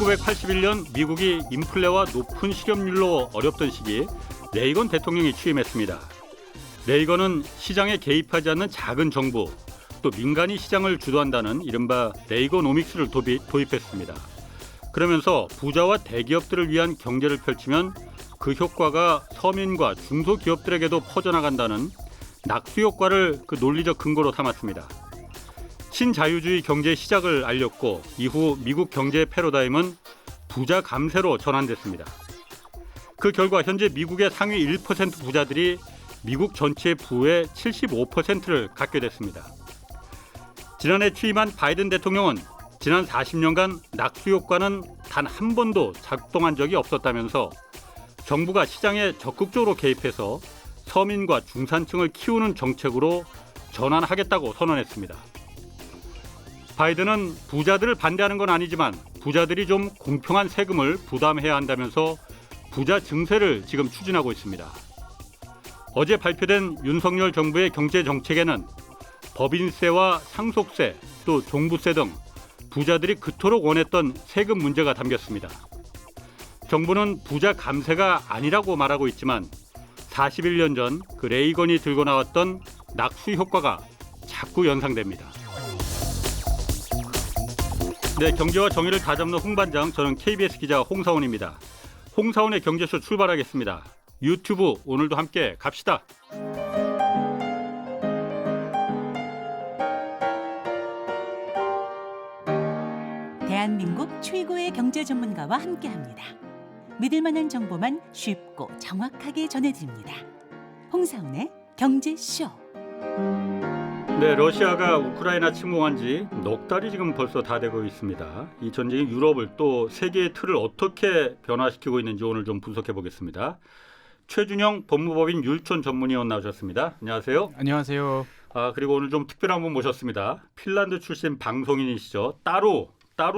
1981년 미국이 인플레와 높은 실업률로 어렵던 시기 레이건 대통령이 취임했습니다. 레이건은 시장에 개입하지 않는 작은 정부, 또 민간이 시장을 주도한다는 이른바 레이거노믹스를 도입했습니다. 그러면서 부자와 대기업들을 위한 경제를 펼치면 그 효과가 서민과 중소기업들에게도 퍼져나간다는 낙수 효과를 그 논리적 근거로 삼았습니다. 신자유주의 경제의 시작을 알렸고 이후 미국 경제의 패러다임은 부자 감세로 전환됐습니다. 그 결과 현재 미국의 상위 1% 부자들이 미국 전체의 부의 75%를 갖게 됐습니다. 지난해 취임한 바이든 대통령은 지난 40년간 낙수 효과는 단 한 번도 작동한 적이 없었다면서 정부가 시장에 적극적으로 개입해서 서민과 중산층을 키우는 정책으로 전환하겠다고 선언했습니다. 바이든은 부자들을 반대하는 건 아니지만 부자들이 좀 공평한 세금을 부담해야 한다면서 부자 증세를 지금 추진하고 있습니다. 어제 발표된 윤석열 정부의 경제 정책에는 법인세와 상속세, 또 종부세 등 부자들이 그토록 원했던 세금 문제가 담겼습니다. 정부는 부자 감세가 아니라고 말하고 있지만 41년 전 그 레이건이 들고 나왔던 낙수 효과가 자꾸 연상됩니다. 네, 경제와 정의를 다잡는 홍반장, 저는 KBS 기자 홍사원입니다. 홍사원의 경제쇼 출발하겠습니다. 유튜브 오늘도 함께 갑시다. 대한민국 최고의 경제 전문가와 함께합니다. 믿을 만한 정보만 쉽고 정확하게 전해드립니다. 홍사원의 경제쇼. 네, 러시아가 우크라이나 침공한 지 넉 달이 지금 벌써 다 되고 있습니다. 이 전쟁이 유럽을 또 세계의 틀을 어떻게 변화시키고 있는지 오늘 좀 분석해 보겠습니다. 최준영 법무법인 율촌 전문위원 나오셨습니다. 안녕하세요. 안녕하세요. 그리고 오늘 좀 특별한 분 모셨습니다. 핀란드 출신 방송인이시죠. 따로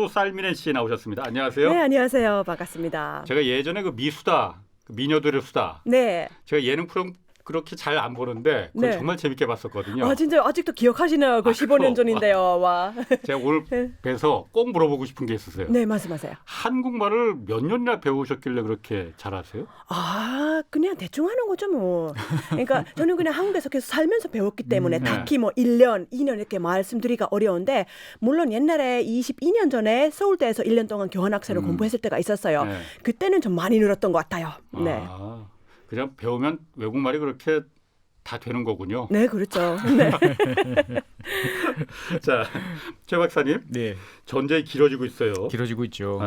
쌀미넨 씨 나오셨습니다. 안녕하세요. 네, 안녕하세요. 반갑습니다. 제가 예전에 그 미수다, 그 미녀들의 수다. 네. 제가 예능 프로그램 그렇게 잘 안 보는데 그걸 네. 정말 재밌게 봤었거든요. 아, 진짜 아직도 기억하시나요? 그 15년 전인데요. 와. 제가 오늘 뵈서 꼭 물어보고 싶은 게 있었어요. 네, 말씀하세요. 한국말을 몇 년이나 배우셨길래 그렇게 잘하세요? 아, 그냥 대충 하는 거죠, 뭐. 그러니까 저는 그냥 한국에서 계속 살면서 배웠기 때문에 네. 딱히 뭐 1년, 2년 이렇게 말씀드리기가 어려운데 물론 옛날에 22년 전에 서울대에서 1년 동안 교환학생으로 공부했을 때가 있었어요. 네. 그때는 좀 많이 늘었던 것 같아요. 네. 그냥 배우면 외국말이 그렇게 다 되는 거군요. 네, 그렇죠. 네. 자, 최 박사님. 네, 전쟁이 길어지고 있어요. 길어지고 있죠.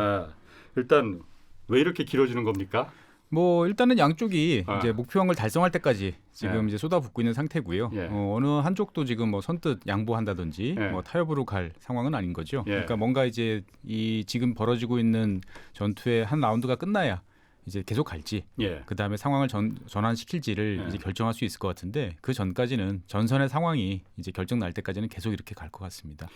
일단 왜 이렇게 길어지는 겁니까? 뭐 일단은 양쪽이 아. 이제 목표한 걸 달성할 때까지 지금 네. 이제 쏟아붓고 있는 상태고요. 예. 어느 한쪽도 지금 뭐 선뜻 양보한다든지 예. 뭐 타협으로 갈 상황은 아닌 거죠. 예. 그러니까 뭔가 이제 이 지금 벌어지고 있는 전투의 한 라운드가 끝나야 이제 계속 갈지, 예. 그 다음에 상황을 전환시킬지를 예. 이제 결정할 수 있을 것 같은데 그 전까지는 전선의 상황이 이제 결정 날 때까지는 계속 이렇게 갈 것 같습니다.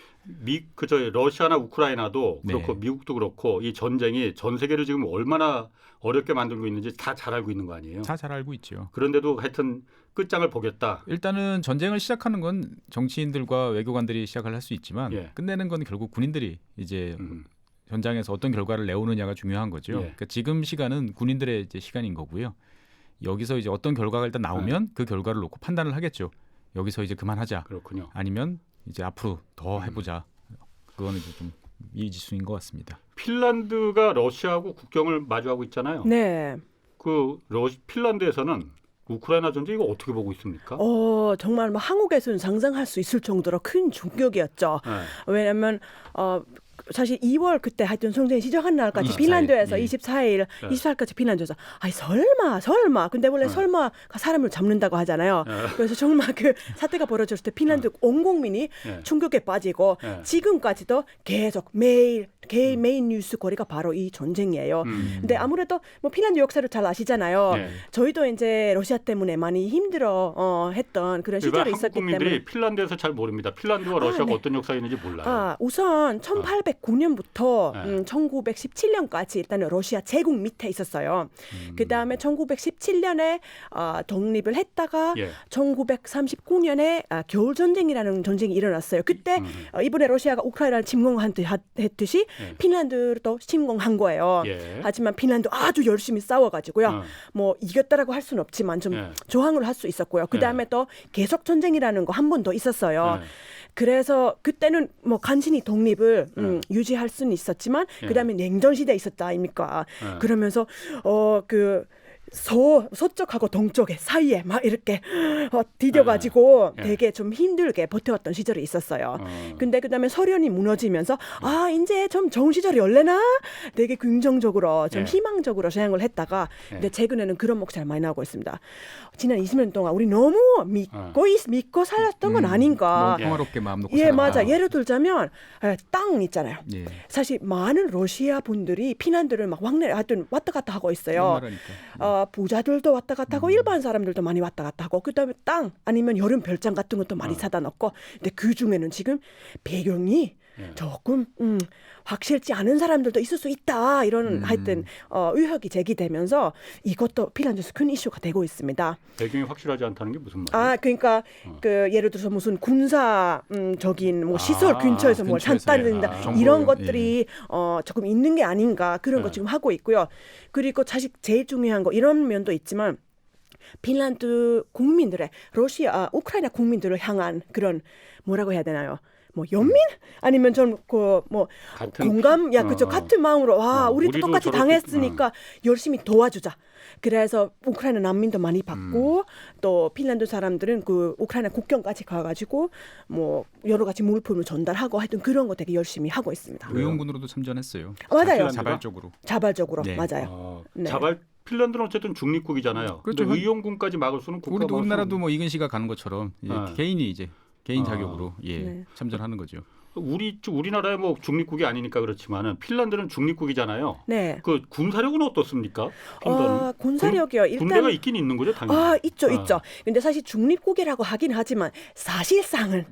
러시아나 우크라이나도 네. 그렇고 미국도 그렇고 이 전쟁이 전 세계를 지금 얼마나 어렵게 만들고 있는지 다 잘 알고 있는 거 아니에요? 다 잘 알고 있죠. 그런데도 하여튼 끝장을 보겠다. 일단은 전쟁을 시작하는 건 정치인들과 외교관들이 시작을 할 수 있지만 예. 끝내는 건 결국 군인들이 이제 음. 현장에서 어떤 결과를 내오느냐가 중요한 거죠. 예. 그러니까 지금 시간은 군인들의 이제 시간인 거고요. 여기서 이제 어떤 결과가 일단 나오면 그 결과를 놓고 판단을 하겠죠. 여기서 이제 그만하자. 그렇군요. 아니면 이제 앞으로 더 해보자. 그거는 이제 좀 미지수인 것 같습니다. 핀란드가 러시아하고 국경을 마주하고 있잖아요. 네. 핀란드에서는 우크라이나 전쟁 이거 어떻게 보고 있습니까? 정말 뭐 한국에서는 상상할 수 있을 정도로 큰 충격이었죠. 네. 왜냐하면 사실 2월 그때 하여튼 전쟁이 시작한 날까지 24일. 핀란드에서 예. 24일, 네. 24일까지 핀란드에서 아니 설마 근데 원래 네. 설마가 사람을 잡는다고 하잖아요. 네. 그래서 정말 그 사태가 벌어졌을 때 핀란드 온 국민이 네. 충격에 빠지고 네. 지금까지도 계속 매일 메인 뉴스 거리가 바로 이 전쟁이에요. 근데 아무래도 뭐 핀란드 역사를 잘 아시잖아요. 네. 저희도 이제 러시아 때문에 많이 힘들어 했던 그런 시절이 한국 있었기 국민들이 때문에 핀란드에서 잘 모릅니다. 핀란드와 러시아가 네. 어떤 역사가 있는지 몰라요. 우선 1800 1909년부터 네. 1917년까지 일단은 러시아 제국 밑에 있었어요. 그 다음에 1917년에 독립을 했다가 예. 1939년에 겨울 전쟁이라는 전쟁이 일어났어요. 그때 이번에 러시아가 우크라이나를 침공했듯이 예. 핀란드도 침공한 거예요. 예. 하지만 핀란드 아주 열심히 싸워가지고요. 어. 뭐 이겼다라고 할 수는 없지만 좀 예. 저항을 할 수 있었고요. 그 다음에 또 계속 전쟁이라는 거 한 번 더 있었어요. 예. 그래서 그때는 뭐 간신히 독립을 유지할 수는 있었지만 예. 그다음에 냉전 시대 있었다 아닙니까? 예. 그러면서 그 서쪽하고 동쪽의 사이에 막 이렇게 디뎌가지고 예. 되게 좀 힘들게 버텨왔던 시절이 있었어요. 어. 근데 그다음에 소련이 무너지면서 이제 좀 좋은 시절이 열래나 되게 긍정적으로 좀 예. 희망적으로 생각을 했다가 예. 근데 최근에는 그런 목소리가 많이 나오고 있습니다. 지난 20년 동안 우리 너무 믿고 살았던 건 아닌가. 너무 평화롭게 마음 놓고 예, 살아. 맞아. 예를 들자면 땅 있잖아요. 예. 사실 많은 러시아 분들이 핀란드를 막 하여튼 왔다 갔다 하고 있어요. 옛날이니까. 부자들도 왔다 갔다 하고 일반 사람들도 많이 왔다 갔다 하고 그다음에 땅 아니면 여름 별장 같은 것도 많이 사다 놓고 근데 그 중에는 지금 배경이 예. 조금 확실치 않은 사람들도 있을 수 있다 이런 하여튼 의혹이 제기되면서 이것도 핀란드에서 큰 이슈가 되고 있습니다. 배경이 확실하지 않다는 게 무슨 말이에요? 그러니까 그 예를 들어서 무슨 군사적인 뭐 시설 근처에서 뭘 근처에서, 산다든가 정보, 이런 것들이 조금 있는 게 아닌가 그런 거 지금 하고 있고요. 그리고 사실 제일 중요한 거 이런 면도 있지만 핀란드 국민들의 우크라이나 국민들을 향한 그런 뭐라고 해야 되나요? 뭐 연민 아니면 좀 그 뭐 같은 공감 그죠 같은 마음으로 우리도 우리도 똑같이 저렇게, 당했으니까 열심히 도와주자. 그래서 우크라이나 난민도 많이 받고 또 핀란드 사람들은 그 우크라이나 국경까지 가가지고 뭐 여러 가지 물품을 전달하고 하여튼 그런 거 되게 열심히 하고 있습니다. 의용군으로도 참전했어요. 맞아요. 자발적으로. 자발적으로 네. 맞아요. 네. 핀란드는 어쨌든 중립국이잖아요. 그렇죠. 근데 의용군까지 막을 수는 국가가 우리나라도 뭐 이근 씨가 가는 것처럼 개인이 개인 아. 자격으로 네. 참전하는 거죠. 우리나라의 뭐 중립국이 아니니까 그렇지만은 핀란드는 중립국이잖아요. 네. 그 군사력은 어떻습니까? 핀란드는 군사력이요. 일단 군대가 있긴 있는 거죠, 당연히. 있죠. 근데 사실 중립국이라고 하긴 하지만 사실상은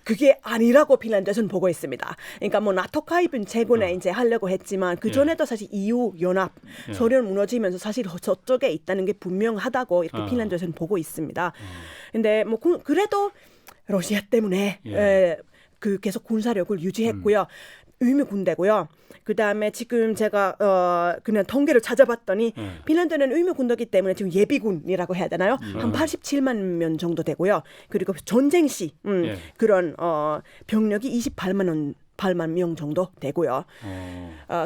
그게 아니라고 핀란드에서는 보고 있습니다. 그러니까 뭐 나토 가입은 최근에 이제 하려고 했지만 그 전에도 사실 EU 연합 소련 무너지면서 사실 저쪽에 있다는 게 분명하다고 이렇게 핀란드에서는 보고 있습니다. 근데 뭐 그래도 러시아 때문에 그 계속 군사력을 유지했고요. 의무 군대고요. 그다음에 지금 제가 그냥 통계를 찾아봤더니 핀란드는 의무 군대이기 때문에 지금 예비군이라고 해야 되나요? 한 87만 명 정도 되고요. 그리고 전쟁 시 그런 병력이 28만 명 정도 되고요.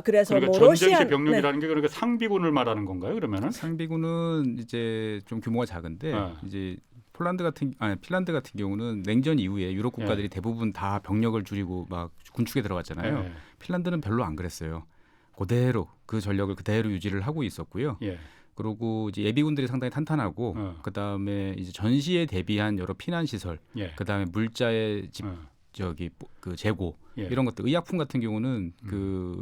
그래서 그러니까 뭐 전쟁 시 러시아 병력이라는 게 그러니까 상비군을 말하는 건가요? 그러면은? 상비군은 이제 좀 규모가 작은데 이제 핀란드 같은 경우는 냉전 이후에 유럽 국가들이 대부분 다 병력을 줄이고 막 군축에 들어갔잖아요. 핀란드는 별로 안 그랬어요. 그대로 그 전력을 그대로 유지를 하고 있었고요. 그리고 이제 예비군들이 상당히 탄탄하고 그다음에 이제 전시에 대비한 여러 피난 시설, 그다음에 물자의 그 재고 이런 것들 의약품 같은 경우는 그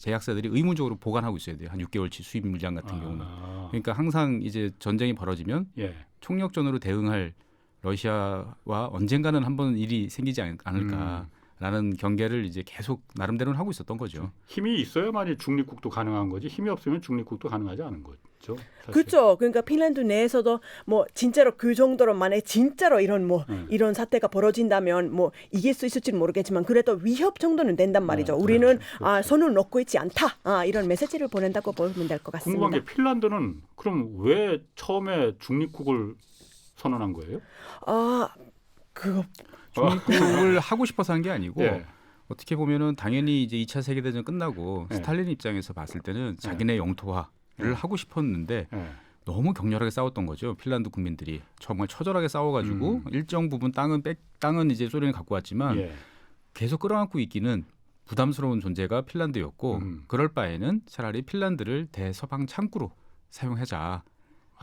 제약사들이 의무적으로 보관하고 있어야 돼요. 한 6개월치 수입 물량 같은 경우는. 그러니까 항상 이제 전쟁이 벌어지면 총력전으로 대응할 러시아와 언젠가는 한번 일이 생기지 않을까라는 경계를 이제 계속 나름대로는 하고 있었던 거죠. 힘이 있어야만이 중립국도 가능한 거지. 힘이 없으면 중립국도 가능하지 않은 거죠. 사실. 그렇죠. 그러니까 핀란드 내에서도 뭐 진짜로 그 정도로 만약에 진짜로 이런 사태가 벌어진다면 뭐 이길 수 있을지는 모르겠지만 그래도 위협 정도는 된단 말이죠. 우리는 손을 놓고 있지 않다. 이런 메시지를 보낸다고 보면 될 것 같습니다. 궁금한 게 핀란드는 그럼 왜 처음에 중립국을 선언한 거예요? 그거 중립국을 하고 싶어서 한 게 아니고 어떻게 보면은 당연히 이제 2차 세계대전 끝나고 스탈린 입장에서 봤을 때는 자기네 영토화를 하고 싶었는데 너무 격렬하게 싸웠던 거죠. 핀란드 국민들이 정말 처절하게 싸워가지고 일정 부분 땅은 이제 소련이 갖고 왔지만 계속 끌어안고 있기는 부담스러운 존재가 핀란드였고 그럴 바에는 차라리 핀란드를 대서방 창구로 사용하자.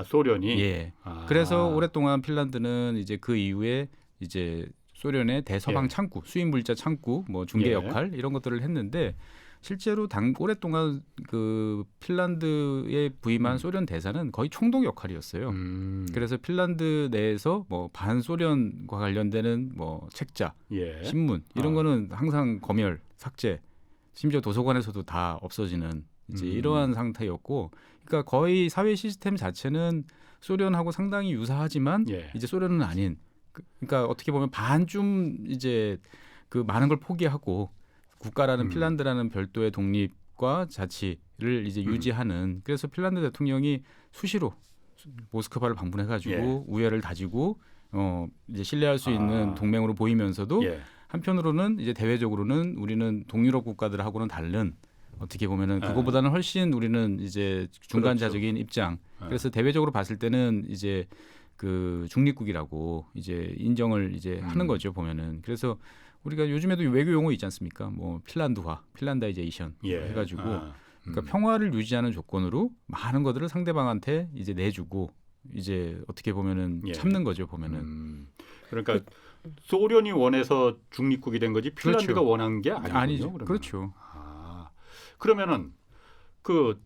소련이. 그래서 오랫동안 핀란드는 이제 그 이후에 이제 소련의 대서방 창구, 수입 물자 창구, 뭐 중개 역할 이런 것들을 했는데 실제로 오랫동안 그 핀란드에 부임한 소련 대사는 거의 총독 역할이었어요. 그래서 핀란드 내에서 뭐 반소련과 관련되는 뭐 책자, 예. 신문 이런 거는 항상 검열, 삭제, 심지어 도서관에서도 다 없어지는 이제 이러한 상태였고, 그러니까 거의 사회 시스템 자체는 소련하고 상당히 유사하지만 예. 이제 소련은 아닌, 그러니까 어떻게 보면 반쯤 이제 그 많은 걸 포기하고 국가라는 핀란드라는 별도의 독립과 자치를 이제 유지하는, 그래서 핀란드 대통령이 수시로 모스크바를 방문해가지고 예. 우애를 다지고 이제 신뢰할 수 있는 동맹으로 보이면서도 예. 한편으로는 이제 대외적으로는 우리는 동유럽 국가들하고는 다른, 어떻게 보면은 그거보다는 훨씬 우리는 이제 중간자적인 입장. 그래서 대외적으로 봤을 때는 이제 그 중립국이라고 이제 인정을 이제 하는 거죠, 보면은. 그래서 우리가 요즘에도 외교 용어 있지 않습니까? 뭐 핀란드화, 핀란다이제이션 예. 해가지고 그러니까 평화를 유지하는 조건으로 많은 것들을 상대방한테 이제 내주고 이제 어떻게 보면은 예. 참는 거죠, 보면은. 그러니까 소련이 원해서 중립국이 된 거지 핀란드가 그렇죠. 원한 게 아니군요. 아니죠. 그러면. 그렇죠. 그러면은 그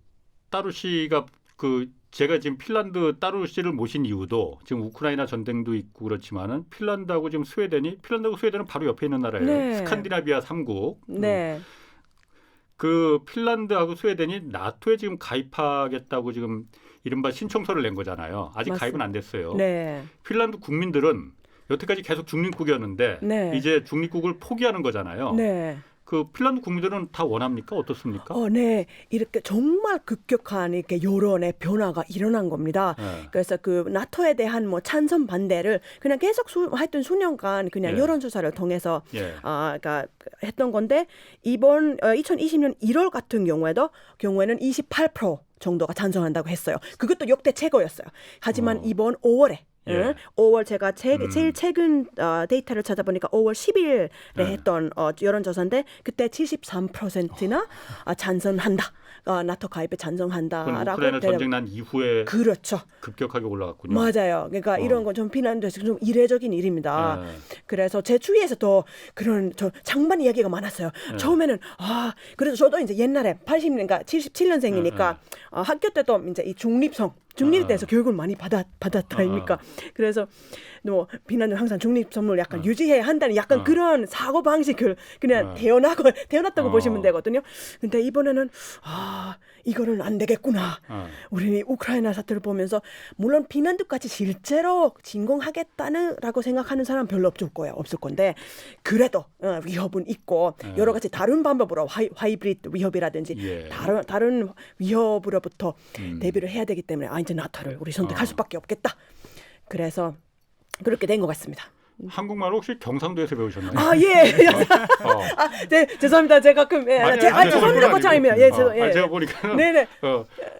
따루 씨가 그 제가 지금 핀란드 따루 씨를 모신 이유도 지금 우크라이나 전쟁도 있고 그렇지만은 핀란드하고 지금 핀란드하고 스웨덴은 바로 옆에 있는 나라예요. 네. 스칸디나비아 3국. 네. 그 핀란드하고 스웨덴이 나토에 지금 가입하겠다고 지금 이른바 신청서를 낸 거잖아요. 아직 맞습니다. 가입은 안 됐어요. 네. 핀란드 국민들은 여태까지 계속 중립국이었는데 네. 이제 중립국을 포기하는 거잖아요. 네. 그 핀란드 국민들은 다 원합니까? 어떻습니까? 네. 이렇게 정말 급격한 이렇게 여론의 변화가 일어난 겁니다. 네. 그래서 그 나토에 대한 뭐 찬성 반대를 그냥 계속 하여튼 수년간 그냥 예. 여론조사를 통해서 예. 그러니까 했던 건데 이번 2020년 1월 같은 경우에는 28% 정도가 찬성한다고 했어요. 그것도 역대 최고였어요. 하지만 이번 5월에 예. 5월 제가 제일 최근 데이터를 찾아보니까 5월 10일에 예. 했던 여론조사인데 그때 73%나 찬성한다. 나토 가입에 그건 찬성한다라고. 우크라이나 전쟁 난 이후에 그렇죠. 급격하게 올라갔군요. 맞아요. 그러니까 이런 건 좀 핀란드에서 좀 이례적인 일입니다. 그래서 제 주위에서 또 그런 장반 이야기가 많았어요. 처음에는 그래서 저도 이제 옛날에 80년가 77년생이니까 학교 때도 이제 이 중립에 대해서 교육을 많이 받았다니까. 그래서 뭐 핀란드 항상 중립 선물 약간 유지해야 한다는 약간 그런 사고 방식을 그냥 태어났다고 보시면 되거든요. 근데 이번에는 이거는 안 되겠구나. 우리 우크라이나 사태를 보면서 물론 핀란드까지 실제로 진공하겠다는라고 생각하는 사람 별로 없을 건데 그래도 위협은 있고 여러 가지 다른 방법으로 하이브리드 위협이라든지 예. 다른 위협으로부터 대비를 해야 되기 때문에 이제 나토를 우리 선택할 수밖에 없겠다. 그래서 그렇게 된 것 같습니다. 한국말 혹시 경상도에서 배우셨나요? 예. 네, 죄송합니다. 제가 죄송합니다. 거창입니다. 제가 보니까 네네.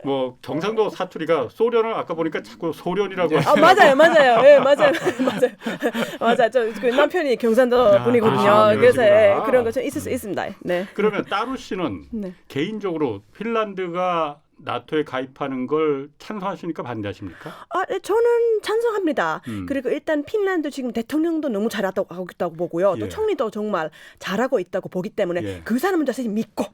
뭐 경상도 사투리가 소련을 아까 보니까 자꾸 소련이라고 맞아요. 예, 맞아요. 저 그 남편이 경상도 분이거든요. 그래서 그런 거 좀 있을 수 있습니다. 네. 그러면 따루 씨는 네. 개인적으로 핀란드가 나토에 가입하는 걸 찬성하십니까? 반대하십니까? 네, 저는 찬성합니다. 그리고 일단 핀란드 지금 대통령도 너무 잘하고 있다고 보고요. 또 예. 총리도 정말 잘하고 있다고 보기 때문에 예. 그 사람은 사실 믿고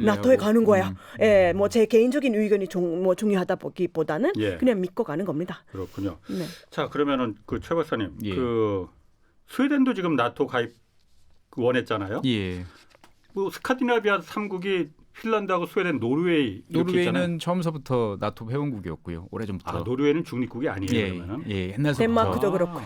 나토에 가는 거야. 예, 뭐 제 개인적인 의견이 중요하다 보기보다는 예. 그냥 믿고 가는 겁니다. 그렇군요. 네. 자, 그러면은 그 최 박사님, 예. 그 스웨덴도 지금 나토 가입 원했잖아요. 예. 뭐 스칸디나비아 3국이 핀란드하고 스웨덴, 노르웨이 이렇게 있잖아요. 노르웨이는 처음서부터 나토 회원국이었고요. 오래전부터. 노르웨이는 중립국이 아니에요. 그러면은. 옛날서부터. 덴마크도 그렇고.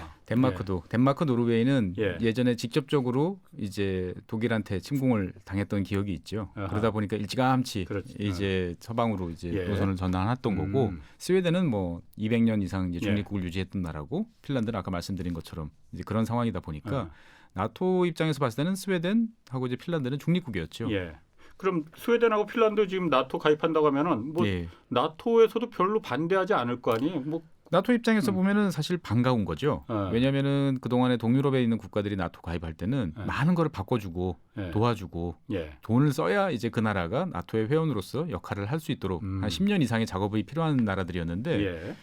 덴마크, 노르웨이는 예. 예전에 직접적으로 이제 독일한테 침공을 당했던 기억이 있죠. 아하. 그러다 보니까 일찌감치 그렇지. 이제 서방으로 이제 예. 노선을 전환했던 거고, 스웨덴은 뭐 200년 이상 이제 중립국을 유지했던 나라고, 핀란드는 아까 말씀드린 것처럼 이제 그런 상황이다 보니까 나토 입장에서 봤을 때는 스웨덴하고 이제 핀란드는 중립국이었죠. 예. 그럼 스웨덴하고 핀란드 지금 나토 가입한다고 하면은 뭐 예. 나토에서도 별로 반대하지 않을 거 아니에요? 뭐 나토 입장에서 보면은 사실 반가운 거죠. 왜냐하면은 그동안에 동유럽에 있는 국가들이 나토 가입할 때는 많은 거를 바꿔주고 도와주고 돈을 써야 이제 그 나라가 나토의 회원으로서 역할을 할 수 있도록 한 10년 이상의 작업이 필요한 나라들이었는데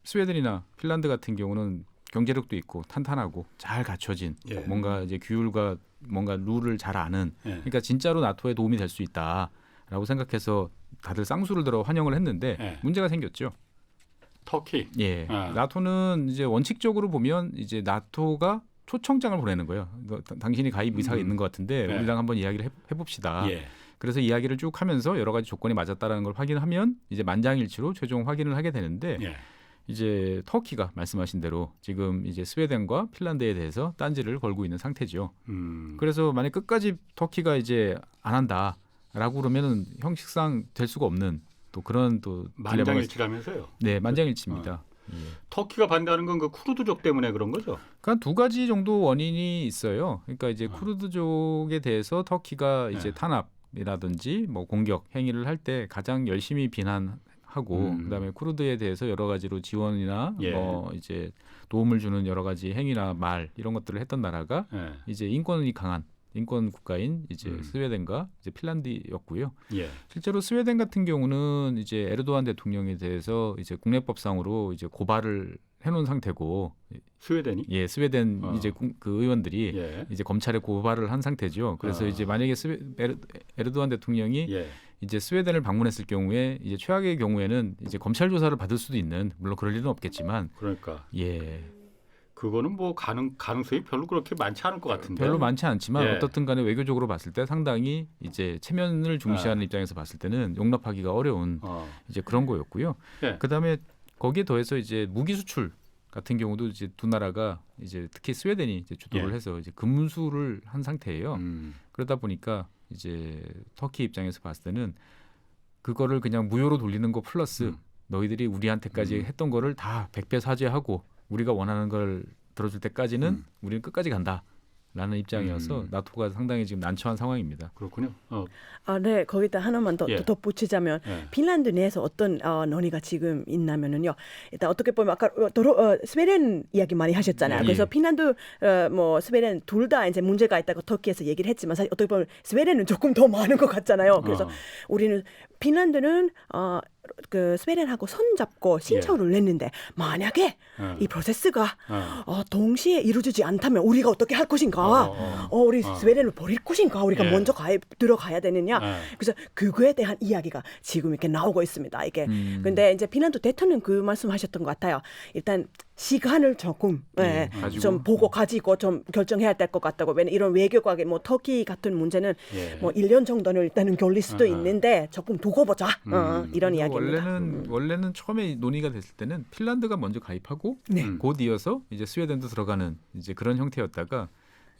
스웨덴이나 핀란드 같은 경우는 경제력도 있고 탄탄하고 잘 갖춰진 뭔가 이제 규율과 뭔가 룰을 잘 아는 그러니까 진짜로 나토에 도움이 될 수 있다. 된다라고 생각해서 다들 쌍수를 들어 환영을 했는데 예. 문제가 생겼죠. 터키. 예. 나토는 이제 원칙적으로 보면 이제 나토가 초청장을 보내는 거예요. 당신이 가입 의사가 있는 것 같은데 네. 우리랑 한번 이야기를 해봅시다. 예. 그래서 이야기를 쭉 하면서 여러 가지 조건이 맞았다라는 걸 확인하면 이제 만장일치로 최종 확인을 하게 되는데 예. 이제 터키가 말씀하신 대로 지금 이제 스웨덴과 핀란드에 대해서 딴지를 걸고 있는 상태죠. 그래서 만약 끝까지 터키가 이제 안 한다라고 그러면은 형식상 될 수가 없는 또 그런 또 만장일치라면서요. 네, 만장일치입니다. 예. 터키가 반대하는 건 그 쿠르드족 때문에 그런 거죠. 그러니까 두 가지 정도 원인이 있어요. 그러니까 이제 쿠르드족에 대해서 터키가 이제 탄압이라든지 뭐 공격 행위를 할 때 가장 열심히 비난하고 그다음에 쿠르드에 대해서 여러 가지로 지원이나 예. 뭐 이제 도움을 주는 여러 가지 행위나 말 이런 것들을 했던 나라가 예. 이제 인권이 강한 인권 국가인 이제 스웨덴과 이제 핀란드였고요. 예. 실제로 스웨덴 같은 경우는 이제 에르도안 대통령에 대해서 이제 국내법상으로 이제 고발을 해놓은 상태고, 스웨덴이? 예, 스웨덴 이제 그 의원들이 예. 이제 검찰에 고발을 한 상태죠. 그래서 이제 만약에 에르도안 대통령이 예. 이제 스웨덴을 방문했을 경우에 이제 최악의 경우에는 이제 검찰 조사를 받을 수도 있는, 물론 그럴 일은 없겠지만, 그러니까 예. 그거는 뭐 가능성이 별로 그렇게 많지 않을 것 같은데. 별로 많지 않지만 예. 어떻든 간에 외교적으로 봤을 때 상당히 이제 체면을 중시하는 입장에서 봤을 때는 용납하기가 어려운 이제 그런 거였고요. 예. 그다음에 거기에 더해서 이제 무기 수출 같은 경우도 이제 두 나라가 이제 특히 스웨덴이 이제 주도를 예. 해서 이제 금수를 한 상태예요. 음. 그러다 보니까 이제 터키 입장에서 봤을 때는 그거를 그냥 무효로 돌리는 거 플러스 너희들이 우리한테까지 했던 거를 다 100배 사죄하고 우리가 원하는 걸 들어줄 때까지는 우리는 끝까지 간다라는 입장이어서 나토가 상당히 지금 난처한 상황입니다. 그렇군요. 네, 거기다 하나만 더 예. 덧붙이자면 예. 핀란드 내에서 어떤 논의가 지금 있냐면은요. 일단 어떻게 보면 아까 스웨덴 이야기 많이 하셨잖아요. 예. 그래서 핀란드 뭐 스웨덴 둘 다 이제 문제가 있다고 터키에서 얘기를 했지만 사실 어떻게 보면 스웨덴은 조금 더 많은 것 같잖아요. 그래서 우리는 핀란드는 그 스웨덴하고 손잡고 신청을 냈는데 만약에 이 프로세스가 동시에 이루어지지 않다면 우리가 어떻게 할 것인가? 우리 스웨덴을 버릴 것인가? 우리가 예. 먼저 들어가야 되느냐? 그래서 그거에 대한 이야기가 지금 이렇게 나오고 있습니다. 이게 근데 이제 핀란드 대통령 그 말씀하셨던 것 같아요. 일단 시간을 조금 좀 보고 가지고 좀 결정해야 될 것 같다고. 왜냐면 이런 외교관계 뭐 터키 같은 문제는 뭐 1년 정도는 일단은 걸릴 수도 있는데 조금 두고 보자. 이런 이야기입니다. 원래는 처음에 논의가 됐을 때는 핀란드가 먼저 가입하고 곧 이어서 이제 스웨덴도 들어가는 이제 그런 형태였다가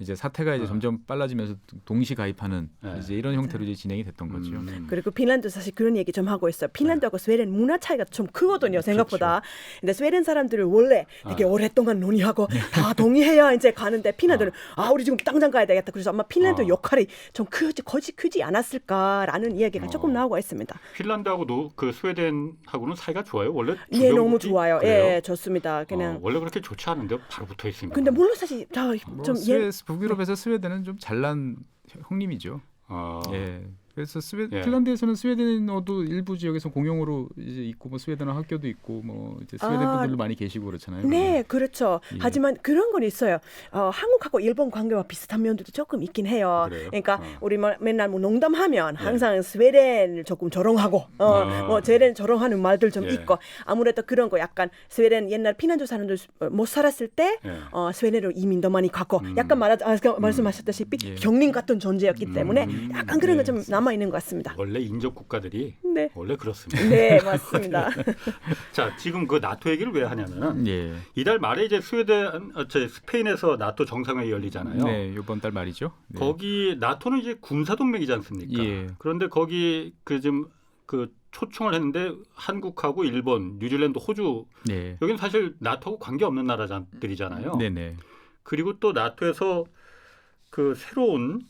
이제 사태가 이제 점점 빨라지면서 동시 가입하는 이제 이런 형태로 이제 진행이 됐던 거죠. 그리고 핀란드 사실 그런 얘기 좀 하고 있어요. 핀란드하고 스웨덴 문화 차이가 좀 크거든요, 생각보다. 근데 스웨덴 사람들을 원래 되게 오랫동안 논의하고 다 동의해야 이제 가는데 핀란드는 우리 지금 당장 가야 되겠다. 그래서 아마 핀란드 역할이 좀 크지 않았을까라는 이야기가 조금 나오고 있습니다. 핀란드하고 그 스웨덴하고는 사이가 좋아요. 원래 예, 너무 좋아요. 그래요? 예, 좋습니다. 그냥 원래 그렇게 좋지 않은데 바로 붙어 있습니다. 근데 물론 사실 좀 북유럽에서 스웨덴은 좀 잘난 형님이죠. 예. 그래서 예. 핀란드에서는 스웨덴어도 일부 지역에서 공용어로 이제 있고 뭐 스웨덴어 학교도 있고 뭐 이제 스웨덴 분들도 많이 계시고 그렇잖아요. 네, 그렇죠. 예. 하지만 그런 건 있어요. 한국하고 일본 관계와 비슷한 면도 조금 있긴 해요. 그래요? 그러니까 우리 맨날 뭐 농담하면 항상 스웨덴을 조금 조롱하고 뭐 스웨덴 조롱하는 말들 좀 있고 아무래도 그런 거 약간 스웨덴 옛날 피난주 사람들 못 살았을 때 스웨덴으로 이민도 많이 가고 약간 말씀하셨다시피 경림 같은 존재였기 때문에 약간 그런 거 좀 남아 있는 것 같습니다. 원래 인접 국가들이 네. 원래 그렇습니다. 네, 맞습니다. 자, 지금 그 나토 얘기를 왜 하냐면은 예. 이달 말에 이제 스페인에서 나토 정상회의 열리잖아요. 네, 이번 달 말이죠. 네. 거기 나토는 이제 군사 동맹이지 않습니까? 예. 그런데 거기 그 초청을 했는데 한국하고 일본, 뉴질랜드, 호주 네. 여기는 사실 나토하고 관계 없는 나라들이잖아요. 네네. 그리고 또 나토에서 그 새로운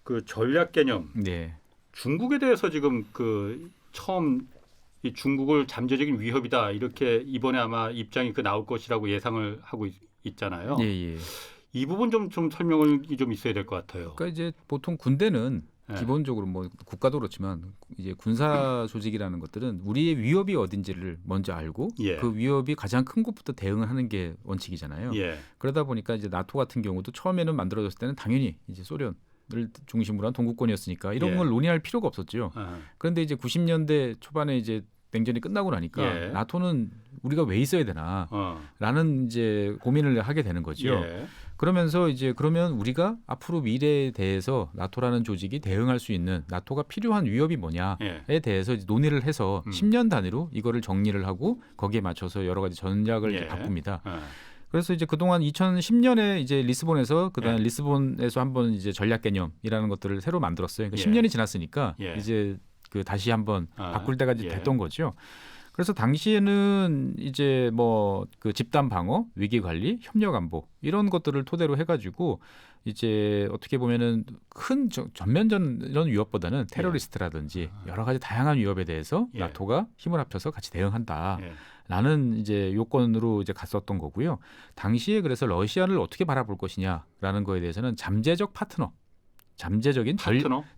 그 전략 개념 네. 중국에 대해서 지금 그 처음 이 중국을 잠재적인 위협이다 이렇게 이번에 아마 입장이 나올 것이라고 예상을 하고 있잖아요. 예, 예. 이 부분 좀 설명이 좀 있어야 될 것 같아요. 그러니까 이제 보통 군대는 네. 기본적으로 뭐 국가도 그렇지만 이제 군사 조직이라는 것들은 우리의 위협이 어딘지를 먼저 알고 예. 그 위협이 가장 큰 것부터 대응을 하는 게 원칙이잖아요. 예. 그러다 보니까 이제 나토 같은 경우도 처음에는 만들어졌을 때는 당연히 이제 소련 중심으로 한 동구권이었으니까 이런 예. 걸 논의할 필요가 없었죠. 어. 그런데 이제 90년대 초반에 이제 냉전이 끝나고 나니까 예. 나토는 우리가 왜 있어야 되나? 어. 라는 이제 고민을 하게 되는 거죠. 예. 그러면서 이제 그러면 우리가 앞으로 미래에 대해서 나토라는 조직이 대응할 수 있는 나토가 필요한 위협이 뭐냐에 예. 대해서 이제 논의를 해서 10년 단위로 이거를 정리를 하고 거기에 맞춰서 여러 가지 전략을 예. 이제 바꿉니다. 어. 그래서 이제 그동안 2010년에 이제 리스본에서 그다음 예. 리스본에서 한번 이제 전략 개념이라는 것들을 새로 만들었어요. 그러니까 예. 10년이 지났으니까 예. 이제 그 다시 한번 아, 바꿀 때가 이제 예. 됐던 거죠. 그래서 당시에는 이제 뭐 그 집단 방어, 위기 관리, 협력 안보 이런 것들을 토대로 해가지고 이제 어떻게 보면은 큰 전면전 이런 위협보다는 테러리스트라든지 여러 가지 다양한 위협에 대해서 예. 나토가 힘을 합쳐서 같이 대응한다. 예. 라는 이제 요건으로 이제 갔었던 거고요. 당시에 그래서 러시아를 어떻게 바라볼 것이냐라는 거에 대해서는 잠재적 파트너,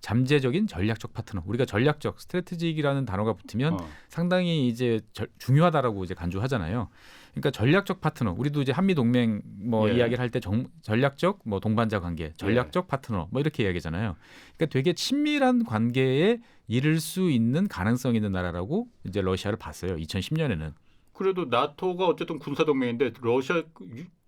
잠재적인 전략적 파트너. 우리가 전략적, 스트래티직이라는 단어가 붙으면 어. 상당히 이제 중요하다라고 이제 간주하잖아요. 그러니까 전략적 파트너. 우리도 이제 한미 동맹 뭐 예. 이야기를 할 때 전략적 뭐 동반자 관계, 전략적 파트너 뭐 이렇게 이야기하잖아요. 그러니까 되게 친밀한 관계에 이를 수 있는 가능성 있는 나라라고 이제 러시아를 봤어요. 2010년에는. 그래도 나토가 어쨌든 군사 동맹인데 러시아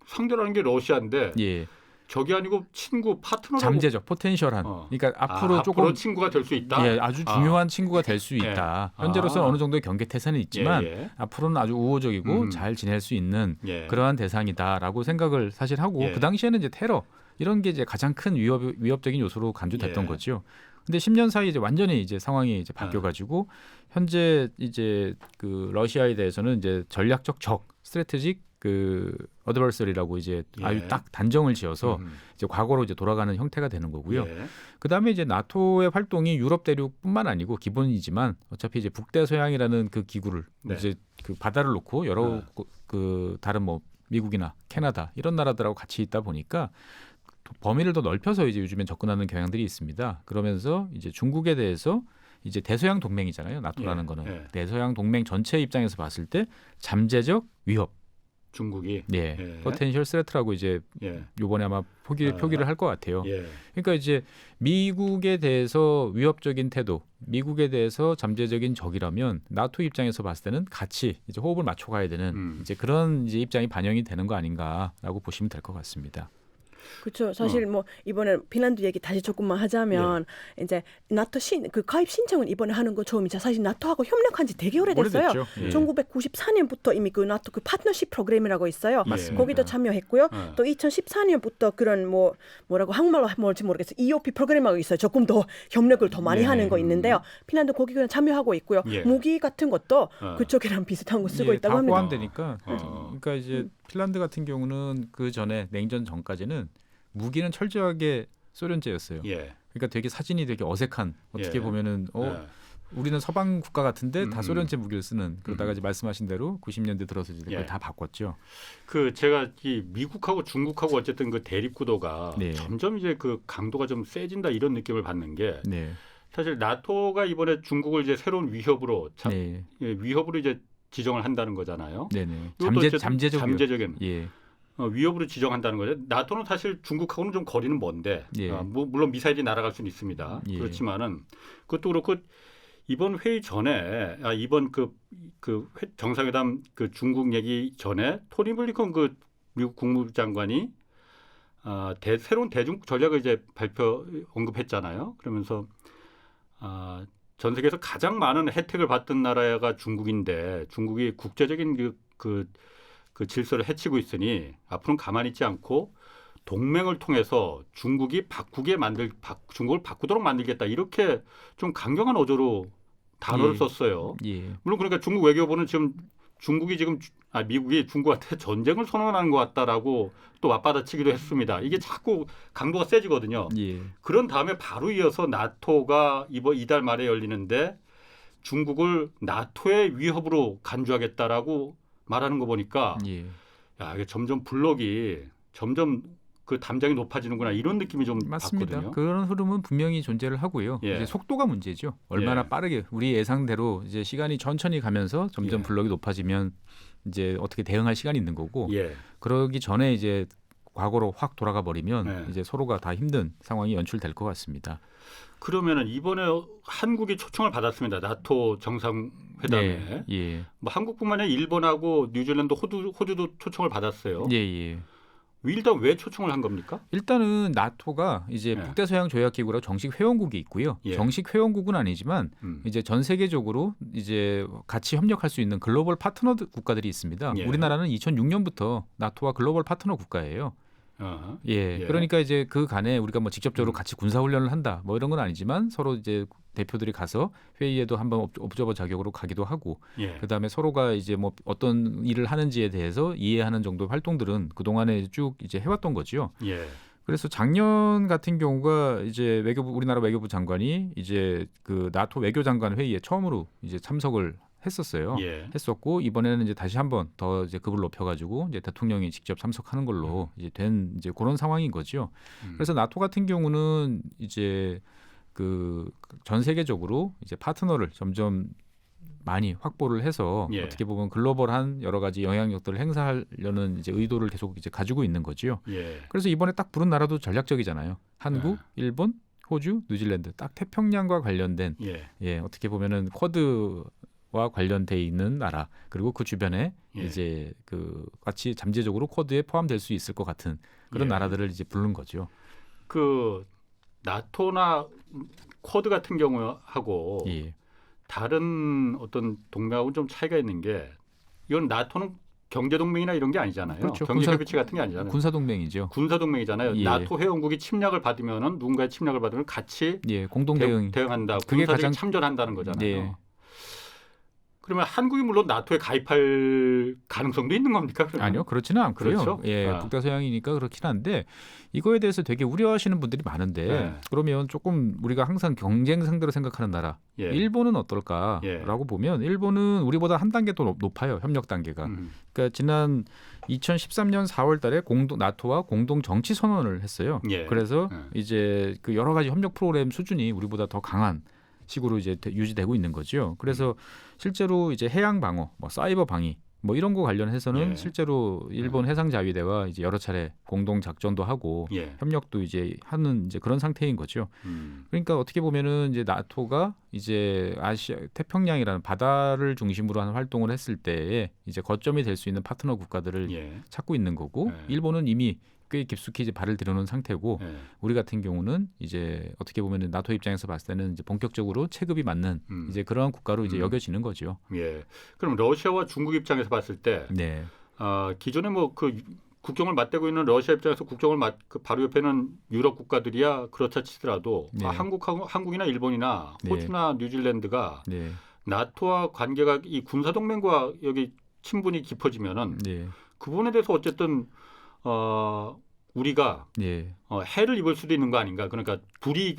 상대라는 게 러시아인데 예. 적이 아니고 친구 파트너라고. 잠재적 포텐셜한. 그러니까 앞으로 조금 앞으로 친구가 될 수 있다. 예, 아주 중요한 친구가 될 수 예. 있다. 현재로서는 어느 정도의 경계 태세는 있지만 예. 앞으로는 아주 우호적이고 잘 지낼 수 있는 예. 그러한 대상이다라고 생각을 사실 하고 예. 그 당시에는 이제 테러 이런 게 이제 가장 큰 위협적인 요소로 간주됐던 예. 거죠. 근데 10년 사이 이제 완전히 이제 상황이 이제 바뀌어가지고 현재 이제 그 러시아에 대해서는 이제 전략적 적, 스트래테직 그 어드버서리라고 이제 예. 아주 딱 단정을 지어서 이제 과거로 이제 돌아가는 형태가 되는 거고요. 예. 그다음에 이제 나토의 활동이 유럽 대륙뿐만 아니고 기본이지만 어차피 이제 북대서양이라는 그 기구를 네. 이제 그 바다를 놓고 여러 그 다른 뭐 미국이나 캐나다 이런 나라들하고 같이 있다 보니까 범위를 더 넓혀서 이제 요즘엔 접근하는 경향들이 있습니다. 그러면서 이제 중국에 대해서 이제 대서양 동맹이잖아요. 나토라는 예. 거는 예. 대서양 동맹 전체 입장에서 봤을 때 잠재적 위협, 중국이. 예, 예. 포텐셜 스레트라고 이제 예. 요번에 아마 표기를 할 것 같아요. 예. 그러니까 이제 미국에 대해서 위협적인 태도, 미국에 대해서 잠재적인 적이라면 나토 입장에서 봤을 때는 같이 이제 호흡을 맞춰 가야 되는 이제 그런 이제 입장이 반영이 되는 거 아닌가라고 보시면 될 것 같습니다. 그렇죠. 사실 뭐 이번에 핀란드 얘기 다시 조금만 하자면 이제 나토 그 가입 신청은 이번에 하는 거 처음이죠. 사실 나토하고 협력한 지 되게 오래됐어요. 오래됐죠. 예. 1994년부터 이미 그 나토 그 파트너십 프로그램이라고 있어요. 맞습니다. 거기도 참여했고요. 또 2014년부터 그런 뭐라고 한국말로 뭘지 모르겠어요. EOP 프로그램하고 있어요. 조금 더 협력을 더 많이 하는 거 있는데요. 핀란드 거기 그냥 참여하고 있고요. 예. 무기 같은 것도 그쪽이랑 비슷한 거 쓰고 있다고 다 합니다. 포함되니까. 그러니까 이제 핀란드 같은 경우는 그 전에 냉전 전까지는 무기는 철저하게 소련제였어요. 예. 그러니까 되게 사진이 되게 어색한 어떻게 예. 보면은 예. 우리는 서방 국가 같은데 다 소련제 무기를 쓰는 그러다가 이제 말씀하신 대로 90년대 들어서 이제 그걸 다 바꿨죠. 그 제가 이 미국하고 중국하고 어쨌든 그 대립 구도가 네. 점점 이제 그 강도가 좀 세진다 이런 느낌을 받는 게 네. 사실 나토가 이번에 중국을 이제 새로운 위협으로 네. 위협으로 이제 지정을 한다는 거잖아요. 네네. 이것도 어쨌든 잠재적인. 예. 위협으로 지정한다는 거죠. 나토는 사실 중국하고는 좀 거리는 먼데 예. 물론 미사일이 날아갈 수는 있습니다. 예. 그렇지만은 그것도 그렇고 이번 회의 전에 이번 그 정상회담 그 중국 얘기 전에 토니 블링컨 그 미국 국무부 장관이 새로운 대중 전략을 이제 언급했잖아요. 그러면서 전 세계에서 가장 많은 혜택을 받던 나라가 중국인데 중국이 국제적인 그 질서를 해치고 있으니 앞으로는 가만히 있지 않고 동맹을 통해서 중국을 바꾸도록 만들겠다 이렇게 좀 강경한 어조로 단어를 썼어요. 예. 물론 그러니까 중국 외교부는 지금 미국이 중국한테 전쟁을 선언하는 것 같다라고 또 맞받아치기도 했습니다. 이게 자꾸 강도가 세지거든요. 예. 그런 다음에 바로 이어서 나토가 이달 말에 열리는데 중국을 나토의 위협으로 간주하겠다라고 말하는 거 보니까 예. 야, 이게 점점 그 담장이 높아지는구나 이런 느낌이 좀 맞습니다. 받거든요. 그런 흐름은 분명히 존재를 하고요. 예. 이제 속도가 문제죠. 얼마나 예. 빠르게 우리 예상대로 이제 시간이 천천히 가면서 점점 예. 블록이 높아지면 이제 어떻게 대응할 시간이 있는 거고 예. 그러기 전에 이제 과거로 확 돌아가 버리면 네. 이제 서로가 다 힘든 상황이 연출될 것 같습니다. 그러면은 이번에 한국이 초청을 받았습니다. 나토 정상회담에. 네. 예. 뭐 한국뿐만 아니라 일본하고 뉴질랜드, 호주도 초청을 받았어요. 예, 예. 일단 왜 초청을 한 겁니까? 일단은 나토가 이제 예. 북대서양조약기구라고 정식 회원국이 있고요. 예. 정식 회원국은 아니지만 이제 전 세계적으로 이제 같이 협력할 수 있는 글로벌 파트너 국가들이 있습니다. 예. 우리나라는 2006년부터 나토와 글로벌 파트너 국가예요. 예. 예. 그러니까 이제 그 간에 우리가 뭐 직접적으로 같이 군사 훈련을 한다 뭐 이런 건 아니지만 서로 이제 대표들이 가서 회의에도 한번 옵저버 자격으로 가기도 하고 예. 그다음에 서로가 이제 뭐 어떤 일을 하는지에 대해서 이해하는 정도의 활동들은 그 동안에 쭉 이제 해왔던 거지요. 예. 그래서 작년 같은 경우가 이제 우리나라 외교부 장관이 이제 그 나토 외교장관 회의에 처음으로 이제 참석을 했었어요. 예. 했었고 이번에는 이제 다시 한번 더 이제 급을 높여가지고 이제 대통령이 직접 참석하는 걸로 이제 된 이제 그런 상황인 거죠. 그래서 나토 같은 경우는 이제 그 전 세계적으로 이제 파트너를 점점 많이 확보를 해서 예. 어떻게 보면 글로벌한 여러 가지 영향력들을 행사하려는 이제 의도를 계속 이제 가지고 있는 거지요. 예. 그래서 이번에 딱 부른 나라도 전략적이잖아요. 한국, 일본, 호주, 뉴질랜드 딱 태평양과 관련된 예. 어떻게 보면은 쿼드와 관련돼 있는 나라 그리고 그 주변에 예. 이제 그 같이 잠재적으로 쿼드에 포함될 수 있을 것 같은 그런 예. 나라들을 이제 부른 거죠. 그 나토나 쿼드 같은 경우하고 예. 다른 어떤 동맹하고는 좀 차이가 있는 게 이건 나토는 경제 동맹이나 이런 게 아니잖아요. 그렇죠. 경제 협의체 같은 게 아니잖아요. 군사 동맹이죠. 군사 동맹이잖아요. 예. 나토 회원국이 침략을 받으면은 누군가의 침략을 받으면 같이 예, 공동 대응. 대응한다. 그게 군사적인 가장 참전한다는 거잖아요. 예. 그러면 한국이 물론 나토에 가입할 가능성도 있는 겁니까? 그러면? 아니요, 그렇지는 않고요. 그렇죠? 예, 아. 북다서양이니까 그렇긴 한데 이거에 대해서 되게 우려하시는 분들이 많은데 네. 그러면 조금 우리가 항상 경쟁 상대로 생각하는 나라 예. 일본은 어떨까라고 보면 일본은 우리보다 한 단계 더 높아요, 협력 단계가. 그러니까 지난 2013년 4월달에 나토와 공동 정치 선언을 했어요. 예. 그래서 이제 그 여러 가지 협력 프로그램 수준이 우리보다 더 강한 식으로 이제 유지되고 있는 거죠. 그래서 실제로 이제 해양 방어, 뭐 사이버 방위, 뭐 이런 거 관련해서는 예. 실제로 일본 해상자위대와 이제 여러 차례 공동 작전도 하고 예. 협력도 이제 하는 이제 그런 상태인 거죠. 그러니까 어떻게 보면은 이제 나토가 이제 아시아 태평양이라는 바다를 중심으로 하는 활동을 했을 때에 이제 거점이 될 수 있는 파트너 국가들을 예. 찾고 있는 거고 예. 일본은 이미 꽤 깊숙이 이제 발을 들여놓은 상태고 예. 우리 같은 경우는 이제 어떻게 보면 나토 입장에서 봤을 때는 이제 본격적으로 체급이 맞는 이제 그러한 국가로 이제 여겨지는 거죠. 예. 그럼 러시아와 중국 입장에서 봤을 때 네. 기존에 뭐 그 국경을 맞대고 있는 러시아 입장에서 국경을 그 바로 옆에는 유럽 국가들이야 그렇다 치더라도 네. 한국이나 일본이나 네. 호주나 뉴질랜드가 네. 나토와 관계가 이 군사 동맹과 여기 친분이 깊어지면은 네. 그 부분에 대해서 어쨌든 우리가 네. 해를 입을 수도 있는 거 아닌가? 그러니까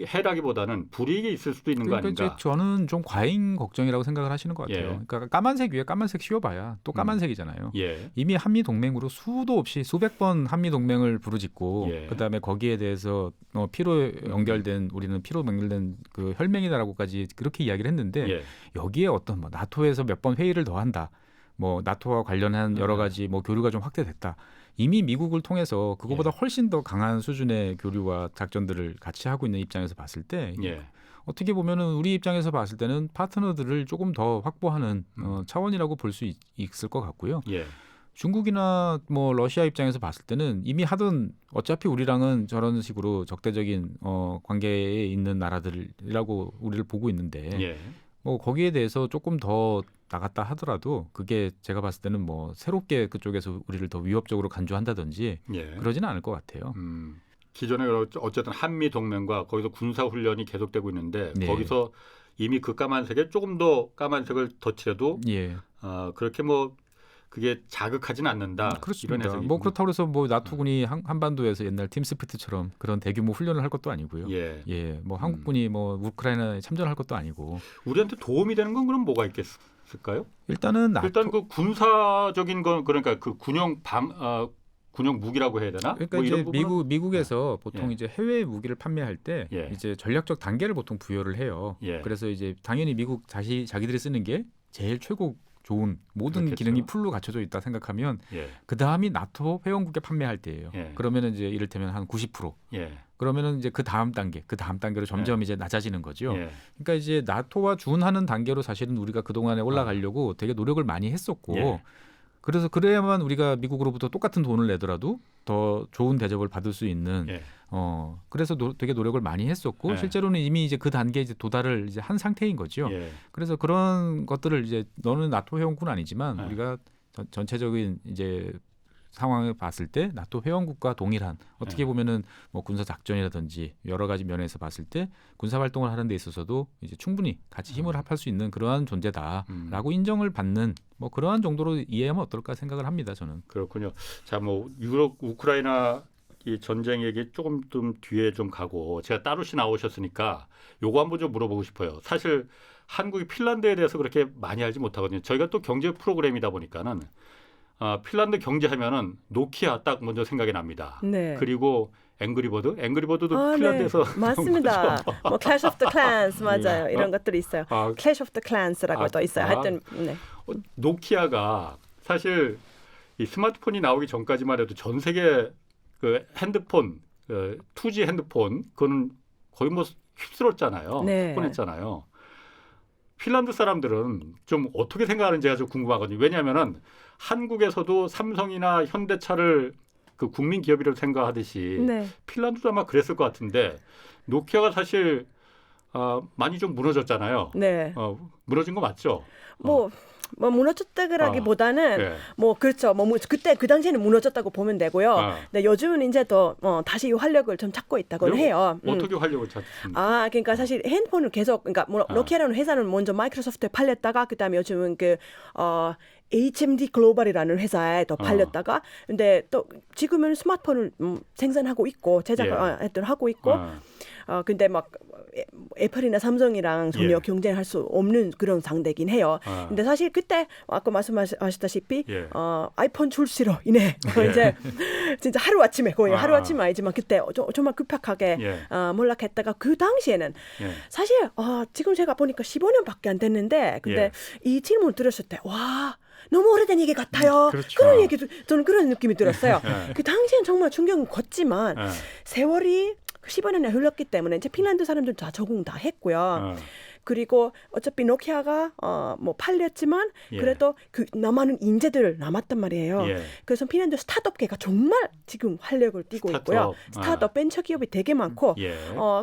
해라기보다는 불이익이 있을 수도 있는 거 그러니까 아닌가? 이제 저는 좀 과잉 걱정이라고 생각을 하시는 것 같아요. 예. 그러니까 까만색 위에 까만색 씌워봐야 또 까만색이잖아요. 예. 이미 한미 동맹으로 수도 없이 수백 번 한미 동맹을 부르짖고 예. 그다음에 거기에 대해서 피로 연결된 우리는 피로 연결된 그 혈맹이다라고까지 그렇게 이야기를 했는데 예. 여기에 어떤 뭐 나토에서 몇 번 회의를 더 한다. 뭐 나토와 관련한 여러 가지 뭐 교류가 좀 확대됐다. 이미 미국을 통해서 그거보다 훨씬 더 강한 수준의 교류와 작전들을 같이 하고 있는 입장에서 봤을 때 예. 어떻게 보면은 우리 입장에서 봤을 때는 파트너들을 조금 더 확보하는 차원이라고 볼 수 있을 것 같고요. 예. 중국이나 뭐 러시아 입장에서 봤을 때는 이미 하던 어차피 우리랑은 저런 식으로 적대적인 관계에 있는 나라들이라고 우리를 보고 있는데 예. 뭐 거기에 대해서 조금 더 나갔다 하더라도 그게 제가 봤을 때는 뭐 새롭게 그쪽에서 우리를 더 위협적으로 간주한다든지 예. 그러지는 않을 것 같아요. 기존에 어쨌든 한미 동맹과 거기서 군사 훈련이 계속되고 있는데 네. 거기서 이미 그 까만색에 조금 더 까만색을 덧칠해도 예, 그렇게 뭐 그게 자극하지는 않는다. 이런 그렇습니다. 해석이 뭐 그렇다고 해서 뭐 나토군이 한반도에서 옛날 팀스피트처럼 그런 대규모 훈련을 할 것도 아니고요. 예. 예, 뭐 한국군이 뭐 우크라이나에 참전할 것도 아니고 우리한테 도움이 되는 건 그럼 뭐가 있겠을까요? 일단은 일단 그 군사적인 건 그러니까 그 군용 무기라고 해야 되나? 그러니까 뭐 이제 이런 부분은? 미국에서 보통 예. 이제 해외 무기를 판매할 때 예. 이제 전략적 단계를 보통 부여를 해요. 예. 그래서 이제 당연히 미국 자기들이 쓰는 게 제일 최고 좋은 모든 그렇겠죠. 기능이 풀로 갖춰져 있다 생각하면 예. 그 다음이 나토 회원국에 판매할 때예요. 예. 그러면은 이제 이를테면 한 90%. 예. 그러면은 이제 그 다음 단계로 점점 이제 낮아지는 거죠. 예. 그러니까 이제 나토와 준하는 단계로 사실은 우리가 그 동안에 올라가려고 되게 노력을 많이 했었고, 예. 그래서 그래야만 우리가 미국으로부터 똑같은 돈을 내더라도 더 좋은 대접을 받을 수 있는. 예. 그래서 되게 노력을 많이 했었고 예. 실제로는 이미 이제 그 단계에 이제 도달을 이제 한 상태인 거죠. 예. 그래서 그런 것들을 이제 너는 나토 회원국은 아니지만 예. 우리가 전체적인 이제 상황을 봤을 때 나토 회원국과 동일한 어떻게 예. 보면은 뭐 군사 작전이라든지 여러 가지 면에서 봤을 때 군사 활동을 하는 데 있어서도 이제 충분히 같이 힘을 합할 수 있는 그러한 존재다라고 인정을 받는 뭐 그러한 정도로 이해하면 어떨까 생각을 합니다. 저는. 그렇군요. 자, 뭐 유럽 우크라이나 이 전쟁 얘기 조금 좀 뒤에 좀 가고 제가 따로시 나오셨으니까 요거 한번 좀 물어보고 싶어요. 사실 한국이 핀란드에 대해서 그렇게 많이 알지 못하거든요. 저희가 또 경제 프로그램이다 보니까는 핀란드 경제하면은 노키아 딱 먼저 생각이 납니다. 네. 그리고 앵그리버드도 네. 핀란드에서 맞습니다. 뭐 Clash of the Clans 맞아요. 이런 것들이 있어요. Clash of the Clans라고 또 있어요. 하여튼 네. 노키아가 사실 이 스마트폰이 나오기 전까지만 해도 전 세계 그 핸드폰, 2G 핸드폰 그거는 거의 뭐 휩쓸었잖아요. 네. 폰했잖아요. 핀란드 사람들은 좀 어떻게 생각하는지가 좀 궁금하거든요. 왜냐하면은 한국에서도 삼성이나 현대차를 그 국민 기업이라고 생각하듯이 네. 핀란드도 아마 그랬을 것 같은데 노키아가 사실 많이 좀 무너졌잖아요. 네. 무너진 거 맞죠? 뭐 무너졌다기보다는 네. 뭐 그렇죠. 뭐 그때 그 당시에는 무너졌다고 보면 되고요. 근데 요즘은 이제 또 다시 이 활력을 좀 찾고 있다고는 해요. 어떻게 활력을 찾습니까? 그러니까 사실 핸드폰을 계속 그러니까 뭐 노키아라는 회사는 먼저 마이크로소프트에 팔렸다가 그다음에 요즘은 HMD 글로벌이라는 회사에 또 팔렸다가 근데 또 지금은 스마트폰을 생산하고 있고 제작을 하고 있고 근데 막 애플이나 삼성이랑 전혀 경쟁할 수 없는 그런 상대긴 해요. 근데 사실 그때 아까 말씀하셨다시피 아이폰 출시로 인해 이제 진짜 하루아침에 거의 하루아침은 아니지만 그때 정말 급격하게 몰락했다가 그 당시에는 사실 지금 제가 보니까 15년밖에 안 됐는데 근데 이 질문을 들었을 때 와 너무 오래된 얘기 같아요. 그렇죠. 그런 얘기도 저는 그런 느낌이 들었어요. 그 당시엔 정말 충격은 컸지만 세월이 15년이 흘렀기 때문에 이제 핀란드 사람들 다 적응 다 했고요. 그리고 어차피 노키아가 뭐 팔렸지만 그래도 그 남아는 인재들 남았단 말이에요. 그래서 핀란드 스타트업계가 정말 지금 활력을 띠고 있고요. 스타트업 벤처 기업이 되게 많고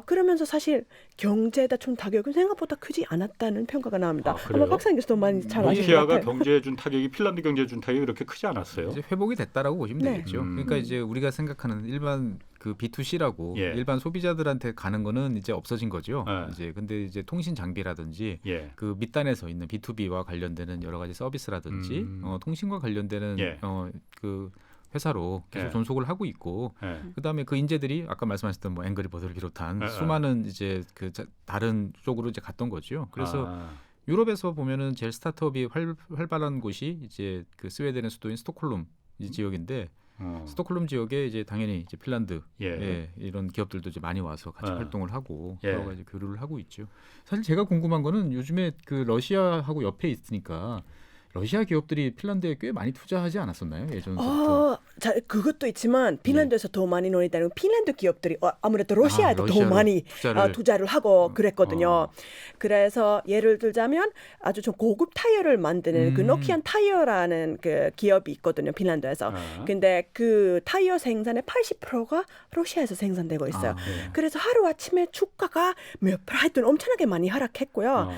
그러면서 사실 경제에다 준 타격은 생각보다 크지 않았다는 평가가 나옵니다. 아마 박사님께서도 많이 잘 아시는 것 노키아가 같아요. 경제에 준 타격이 핀란드 경제에 준 타격이 그렇게 크지 않았어요. 이제 회복이 됐다라고 보시면 네. 되겠죠. 그러니까 이제 우리가 생각하는 일반 그 B2C라고 일반 소비자들한테 가는 거는 이제 없어진 거죠. 이제 근데 이제 통신 장비라든지 그 밑단에서 있는 B2B와 관련되는 여러 가지 서비스라든지 통신과 관련되는 그 회사로 계속 존속을 하고 있고 그다음에 그 인재들이 아까 말씀하셨던 뭐 앵그리버드를 비롯한 수많은 이제 그 다른 쪽으로 이제 갔던 거죠. 그래서 유럽에서 보면은 제일 스타트업이 활발한 곳이 이제 그 스웨덴의 수도인 스톡홀름 이 지역인데 스톡홀름 지역에 이제 당연히 이제 핀란드 이런 기업들도 이제 많이 와서 같이 활동을 하고 여러 가지 교류를 하고 있죠. 사실 제가 궁금한 거는 요즘에 그 러시아하고 옆에 있으니까 러시아 기업들이 핀란드에 꽤 많이 투자하지 않았었나요? 예전부터. 그것도 있지만 핀란드에서 더 많이 논의되는 핀란드 기업들이 아무래도 러시아에도 더 많이 투자를 하고 그랬거든요. 그래서 예를 들자면 아주 좀 고급 타이어를 만드는 그 노키안 타이어라는 그 기업이 있거든요. 핀란드에서. 근데 그 타이어 생산의 80%가 러시아에서 생산되고 있어요. 그래서 하루아침에 주가가 몇 프로 하여튼 엄청나게 많이 하락했고요.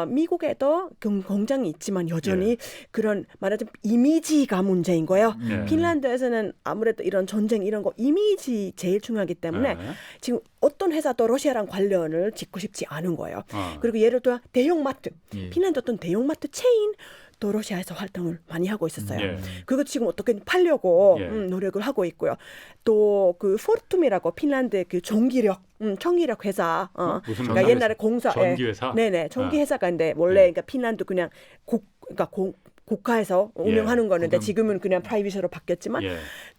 미국에도 공장이 있지만 여전히 그런 말하자면 이미지가 문제인 거예요. 핀란드에서는 아무래도 이런 전쟁 이런 거 이미지 제일 중요하기 때문에 지금 어떤 회사도 러시아랑 관련을 짓고 싶지 않은 거예요. 그리고 예를 들어 대형마트, 핀란드 어떤 대형마트 체인 또 러시아에서 활동을 많이 하고 있었어요. 그거 지금 어떻게 팔려고 노력을 하고 있고요. 또 그 포르툼이라고 핀란드 그 전기력 회사, 그러니까 옛날에 공사, 전기회사, 네네, 전기회사가인데 원래 그러니까 핀란드 그냥 국가에서 운영하는 거는데 지금은 그냥 프라이빗으로 바뀌었지만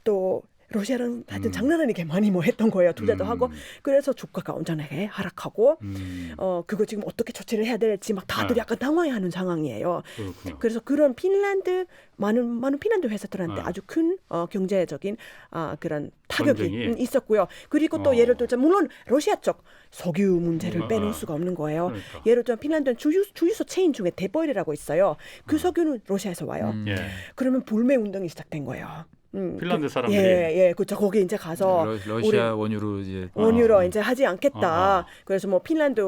또 러시아는 하여튼 장난 아니게 많이 뭐 했던 거예요. 투자도 하고. 그래서 주가가 엄청나게 하락하고 그거 지금 어떻게 조치를 해야 될지 막 다들 약간 당황해하는 상황이에요. 그렇군요. 그래서 그런 핀란드 많은 핀란드 회사들한테 아주 큰 경제적인 그런 타격이 전쟁이? 있었고요. 그리고 또 예를 들자 물론 러시아 쪽 석유 문제를 빼놓을 수가 없는 거예요. 그러니까. 예를 들면 핀란드는 주유소 체인 중에 데보일이라고 있어요. 그 석유는 러시아에서 와요. 예. 그러면 불매 운동이 시작된 거예요. 핀란드 사람들이 예, 그렇죠. 거기 이제 가서 러시아 원유로 이제 원유로 이제 하지 않겠다. 그래서 뭐 핀란드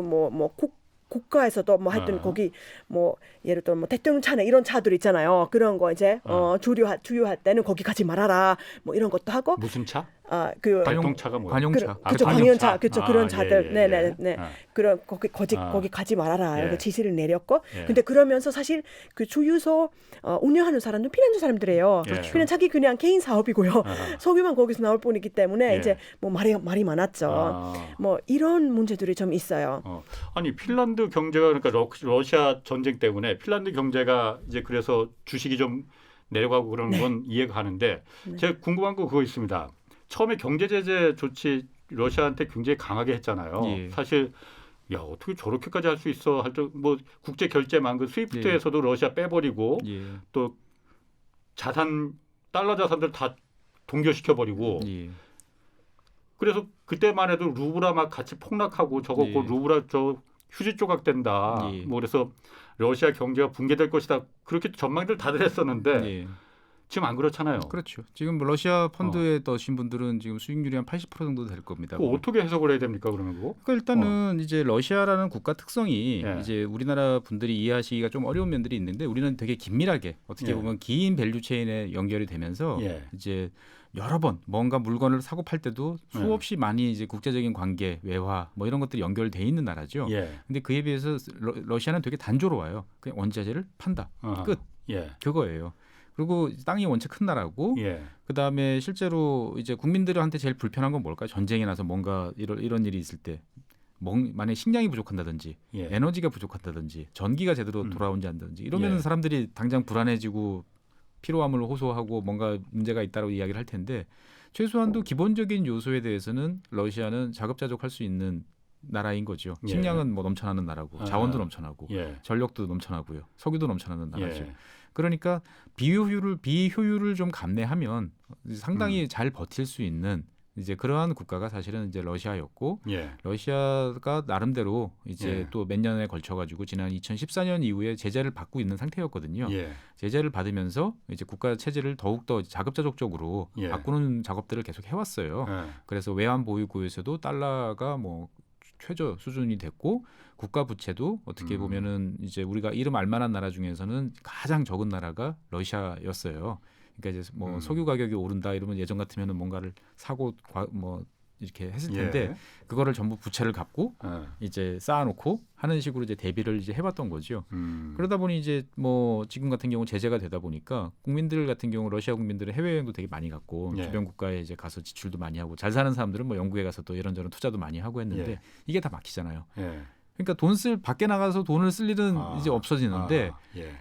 국가에서도 뭐 하여튼 거기 뭐 예를 들어 뭐 대통령 차나 이런 차들 있잖아요. 그런 거 이제 주유할 때는 거기 가지 말아라. 뭐 이런 것도 하고 무슨 차? 그 관용차가 뭐야? 관용차. 그렇죠. 관용차. 광연차. 그렇죠. 그런 예, 차들. 예, 예. 네네네. 그런 거기 가지 말아라. 예. 이렇게 지시를 내렸고. 예. 근데 그러면서 사실 그 주유소 운영하는 사람은 핀란드 사람들이에요. 그렇죠. 그냥 자기 그냥 개인 사업이고요. 석유만 거기서 나올 뿐이기 때문에 예. 이제 뭐 말이 많았죠. 뭐 이런 문제들이 좀 있어요. 아니 핀란드 경제가 그러니까 러시아 전쟁 때문에 핀란드 경제가 이제 그래서 주식이 좀 내려가고 그러는 건 이해가 가는데 제가 궁금한 거 그거 있습니다. 처음에 경제 제재 조치 러시아한테 굉장히 강하게 했잖아요. 예. 사실 야 어떻게 저렇게까지 할 수 있어 할 때 뭐 국제 결제망 그 스위프트에서도 러시아 빼버리고 예. 또 달러 자산들 다 동결시켜 버리고 예. 그래서 그때만 해도 루브라 막 같이 폭락하고 저거 예. 루브라 저 휴지 조각 된다. 예. 뭐 그래서 러시아 경제가 붕괴될 것이다. 그렇게 전망들 다들 했었는데 예. 지금 안 그렇잖아요. 그렇죠. 지금 뭐 러시아 펀드에 넣으신 분들은 지금 수익률이 한 80% 정도 될 겁니다. 그거 어떻게 해석을 해야 됩니까 그러면 그거? 그러니까 일단은 이제 러시아라는 국가 특성이 예. 이제 우리나라 분들이 이해하시기가 좀 어려운 면들이 있는데 우리는 되게 긴밀하게 어떻게 예. 보면 긴 밸류 체인에 연결이 되면서 예. 이제 여러 번 뭔가 물건을 사고 팔 때도 수없이 많이 이제 국제적인 관계, 외화 뭐 이런 것들이 연결돼 있는 나라죠. 예. 근데 그에 비해서 러시아는 되게 단조로워요. 그냥 원자재를 판다. 끝. 예. 그거예요. 그리고 땅이 원체 큰 나라고 예. 그다음에 실제로 이제 국민들한테 제일 불편한 건 뭘까요? 전쟁이 나서 뭔가 이런 일이 있을 때 만약에 식량이 부족한다든지 예. 에너지가 부족한다든지 전기가 제대로 돌아오지 않는다든지 이러면 예. 사람들이 당장 불안해지고 피로함을 호소하고 뭔가 문제가 있다고 이야기를 할 텐데 최소한도 기본적인 요소에 대해서는 러시아는 자급자족할 수 있는 나라인 거죠. 예. 식량은 뭐 넘쳐나는 나라고 자원도 넘쳐나고 예. 전력도 넘쳐나고요. 석유도 넘쳐나는 나라죠. 예. 그러니까 비효율을 좀 감내하면 상당히 잘 버틸 수 있는 이제 그러한 국가가 사실은 이제 러시아였고 예. 러시아가 나름대로 이제 예. 또 몇 년에 걸쳐 가지고 지난 2014년 이후에 제재를 받고 있는 상태였거든요. 예. 제재를 받으면서 이제 국가 체제를 더욱 더 자급자족적으로 예. 바꾸는 작업들을 계속 해왔어요. 예. 그래서 외환 보유고에서도 달러가 뭐 최저 수준이 됐고 국가 부채도 어떻게 보면은 이제 우리가 이름 알만한 나라 중에서는 가장 적은 나라가 러시아였어요. 그러니까 이제 뭐 석유 가격이 오른다 이러면 예전 같으면은 뭔가를 사고 뭐 이렇게 했을 텐데 예. 그거를 전부 부채를 갚고 예. 이제 쌓아놓고 하는 식으로 이제 대비를 이제 해봤던 거죠. 음. 그러다 보니 이제 뭐 지금 같은 경우 제재가 되다 보니까 국민들 같은 경우 러시아 국민들은 해외여행도 되게 많이 갔고 예. 주변 국가에 이제 가서 지출도 많이 하고 잘 사는 사람들은 뭐 영국에 가서 또 이런저런 투자도 많이 하고 했는데 예. 이게 다 막히잖아요. 예. 그러니까 밖에 나가서 돈을 쓸 일은 이제 없어지는데 예.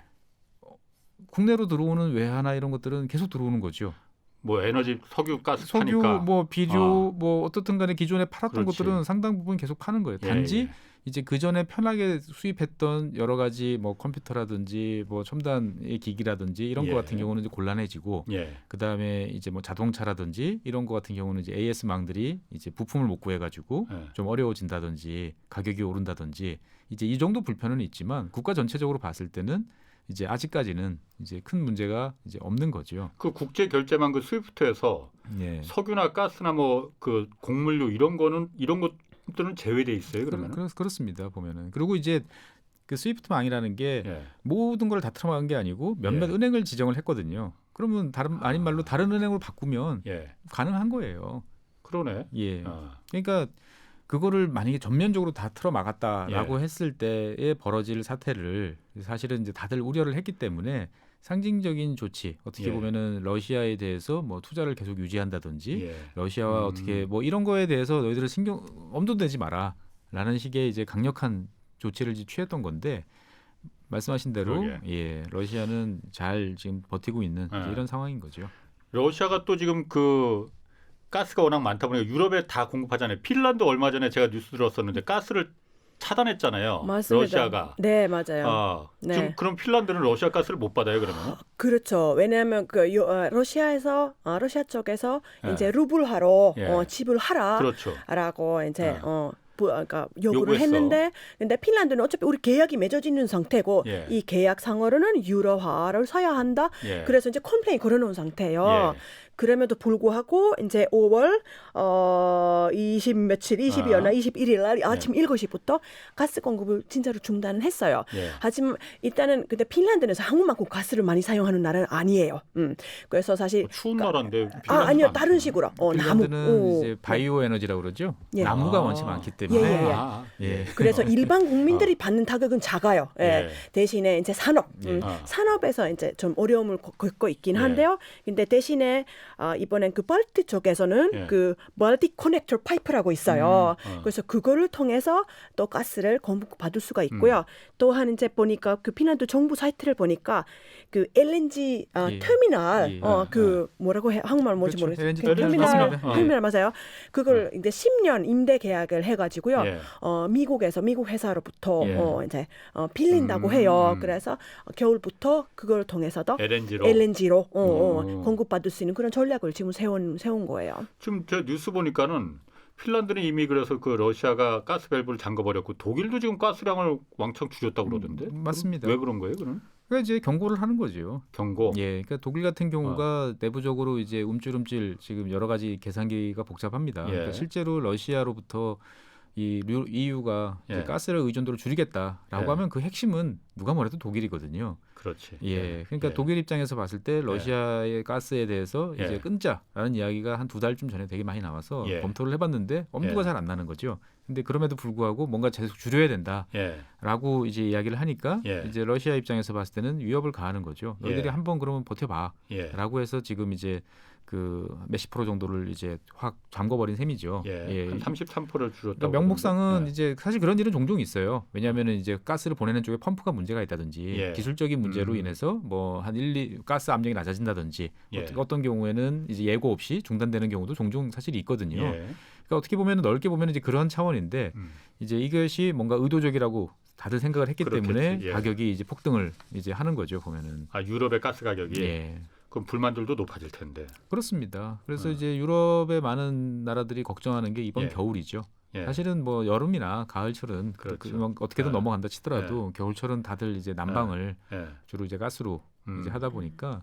국내로 들어오는 외화나 이런 것들은 계속 들어오는 거죠. 뭐 에너지 석유 가스 석유, 파니까 뭐 비료, 뭐 어떻든 간에 기존에 팔았던 그렇지. 것들은 상당 부분 계속 파는 거예요. 단지 예. 이제 그 전에 편하게 수입했던 여러 가지 뭐 컴퓨터라든지 뭐 첨단의 기기라든지 이런 예. 거 같은 경우는 이제 곤란해지고 예. 그 다음에 이제 뭐 자동차라든지 이런 거 같은 경우는 이제 AS망들이 이제 부품을 못 구해가지고 예. 좀 어려워진다든지 가격이 오른다든지 이제 이 정도 불편은 있지만 국가 전체적으로 봤을 때는 이제 아직까지는 이제 큰 문제가 이제 없는 거죠. 그 국제 결제망 그 스위프트에서 예. 석유나 가스나 뭐 그 곡물류 이런 것들은 제외돼 있어요. 그러면 그렇습니다. 보면은 그리고 이제 그 스위프트망이라는 게 예. 모든 걸 다 틀어막은 게 아니고 몇몇 예. 은행을 지정을 했거든요. 그러면 아닌 말로 다른 은행으로 바꾸면 예. 가능한 거예요. 그러네. 예. 아. 그러니까 그거를 만약에 전면적으로 다 틀어막았다라고 예. 했을 때에 벌어질 사태를 사실은 이제 다들 우려를 했기 때문에 상징적인 조치 어떻게 예. 보면은 러시아에 대해서 뭐 투자를 계속 유지한다든지 예. 러시아와 어떻게 뭐 이런 거에 대해서 너희들은 엄두 내지 마라라는 식의 이제 강력한 조치를 취했던 건데 말씀하신 대로 그러게. 예 러시아는 잘 지금 버티고 있는 이제 예. 이런 상황인 거죠. 러시아가 또 지금 그 가스가 워낙 많다 보니까 유럽에 다 공급하잖아요. 핀란드 얼마 전에 제가 뉴스 들었었는데 가스를 차단했잖아요. 맞습니다. 러시아가. 네, 맞아요. 지금 네. 그럼 핀란드는 러시아 가스를 못 받아요, 그러면? 그렇죠. 왜냐하면 러시아에서 러시아 쪽에서 예. 이제 루블화로 예. 지불하라라고 그렇죠. 이제 예. 그러니까 요구를 요구했어. 했는데 근데 핀란드는 어차피 우리 계약이 맺어져 있는 상태고 예. 이 계약상으로는 유로화를 써야 한다. 예. 그래서 이제 컴플레인 걸어놓은 상태예요. 예. 그럼에도 불구하고 이제 5월 20였나 21일 날 아침 7시부터 가스 공급을 진짜로 중단을 했어요. 예. 하지만 일단은 근데 핀란드는 한국만큼 가스를 많이 사용하는 나라는 아니에요. 그래서 사실 추운 나라인데. 아니요 핀란드는 다른 식으로 나무 핀란드는 이제 바이오 에너지라고 그러죠. 예. 나무가 아. 원체 많기 예, 때문에 예, 예. 예. 그래서 일반 국민들이 받는 타격은 작아요. 예. 예. 대신에 이제 산업, 예. 산업에서 이제 좀 어려움을 겪고 있긴 예. 한데요. 근데 대신에 이번엔 그 발틱 쪽에서는 예. 그 발틱 커넥터 파이프라고 있어요. 어. 그래서 그거를 통해서 또 가스를 공급받을 수가 있고요. 또한 이제 보니까 그 핀란드 정부 사이트를 보니까 그 LNG 예. 터미널 예. 그 뭐라고 해 한국말 뭔지 그렇죠. 모르겠어요. LNG 그 터미널 맞습니다. 터미널 맞아요. 그걸 이제 10년 임대 계약을 해가지고요. 예. 미국 회사로부터 예. 이제 빌린다고 해요. 그래서 겨울부터 그걸 통해서도 LNG로. LNG로 공급받을 수 있는 그런 전략을 지금 세운 거예요. 지금 저 뉴스 보니까는 핀란드는 이미 그래서 그 러시아가 가스 밸브를 잠궈버렸고 독일도 지금 가스량을 왕창 줄였다고 그러던데. 맞습니다. 왜 그런 거예요, 그럼? 그러니까 이제 경고를 하는 거죠. 경고. 예, 그러니까 독일 같은 경우가 내부적으로 이제 움찔움찔 지금 여러 가지 계산기가 복잡합니다. 예. 그러니까 실제로 러시아로부터 이 EU가 예. 가스를 의존도를 줄이겠다라고 예. 하면 그 핵심은 누가 뭐래도 독일이거든요. 그렇지. 예, 그러니까 예. 독일 입장에서 봤을 때 러시아의 가스에 대해서 예. 이제 끊자라는 이야기가 한 2달쯤 전에 되게 많이 나와서 예. 검토를 해봤는데 엄두가 예. 잘 안 나는 거죠. 근데 그럼에도 불구하고 뭔가 계속 줄여야 된다라고 예. 이제 이야기를 하니까 예. 이제 러시아 입장에서 봤을 때는 위협을 가하는 거죠. 너희들이 예. 한번 그러면 버텨봐라고 예. 해서 지금 이제 그 몇십 프로 정도를 이제 확 잠궈버린 셈이죠. 예. 한 33%를 줄였다고. 그러니까 명목상은 그러는데. 이제 사실 그런 일은 종종 있어요. 왜냐하면은 이제 가스를 보내는 쪽에 펌프가 문제가 있다든지 예. 기술적인 문제로 인해서 뭐 한 2 가스 압력이 낮아진다든지 예. 어떤 경우에는 이제 예고 없이 중단되는 경우도 종종 사실 있거든요. 예. 그러니까 어떻게 보면 넓게 보면 이제 그런 차원인데 이제 이것이 뭔가 의도적이라고 다들 생각을 했기 그렇겠지. 때문에 예. 가격이 이제 폭등을 이제 하는 거죠 보면은. 유럽의 가스 가격이 예. 그럼 불만들도 높아질 텐데. 그렇습니다. 그래서 이제 유럽의 많은 나라들이 걱정하는 게 이번 예. 겨울이죠. 예. 사실은 뭐 여름이나 가을철은 그렇죠. 어떻게든 예. 넘어간다 치더라도 겨울철은 다들 이제 난방을 예. 주로 이제 가스로 이제 하다 보니까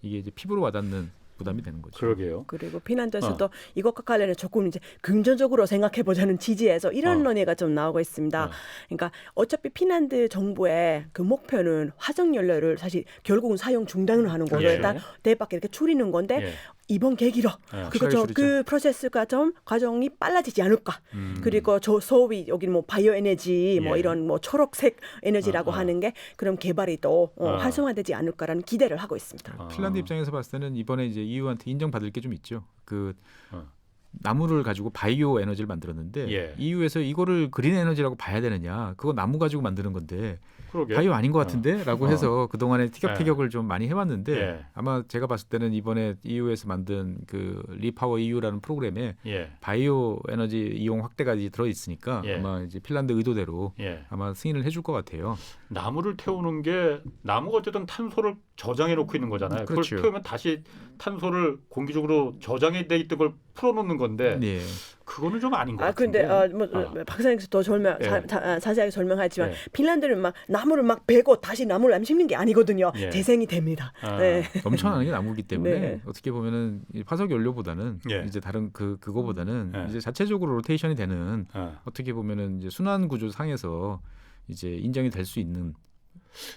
이게 이제 피부로 와닿는 부담이 되는 거죠. 그러게요. 그리고 핀란드에서도 이것과 관련해 조금 이제 긍정적으로 생각해 보자는 취지에서 이런 논의가 좀 나오고 있습니다. 그러니까 어차피 핀란드 정부의 그 목표는 화석 연료를 사실 결국은 사용 중단을 하는 거죠. 예. 일단 대밖에 이렇게 줄이는 건데 예. 이번 계기로 시간이 줄이죠. 그 프로세스가 좀 과정이 빨라지지 않을까. 그리고 저 소위 여기 뭐 바이오 에너지 뭐 예. 이런 뭐 초록색 에너지라고 하는 게 그런 개발이 또 활성화되지 않을까라는 기대를 하고 있습니다. 핀란드 입장에서 봤을 때는 이번에 이제 EU한테 인정받을 게 좀 있죠. 그 어. 나무를 가지고 바이오 에너지를 만들었는데 예. EU에서 이거를 그린 에너지라고 봐야 되느냐? 그거 나무 가지고 만드는 건데 그러게. 바이오 아닌 것 같은데?라고 해서 그 동안에 티격태격을 예. 좀 많이 해왔는데 예. 아마 제가 봤을 때는 이번에 EU에서 만든 그 리파워 EU라는 프로그램에 예. 바이오 에너지 이용 확대가 이제 들어 있으니까 예. 아마 이제 핀란드 의도대로 예. 아마 승인을 해줄 것 같아요. 나무를 태우는 게 나무가 어쨌든 탄소를 저장해 놓고 있는 거잖아요. 그렇죠. 그걸 태우면 다시 탄소를 공기적으로 저장해 돼 있던 걸 풀어놓는 건데 네. 그거는 좀 아닌 것 근데 같은데. 박사님께서 더 예. 자세하게 설명하지만 예. 핀란드는 막 나무를 막 베고 다시 나무를 안 심는 게 아니거든요. 예. 재생이 됩니다. 아. 네. 넘쳐나는 게 나무기 때문에 네. 어떻게 보면은 이 화석 연료보다는 예. 이제 다른 그거보다는 예. 이제 자체적으로 로테이션이 되는 어떻게 보면은 이제 순환 구조 상에서 이제 인정이 될 수 있는.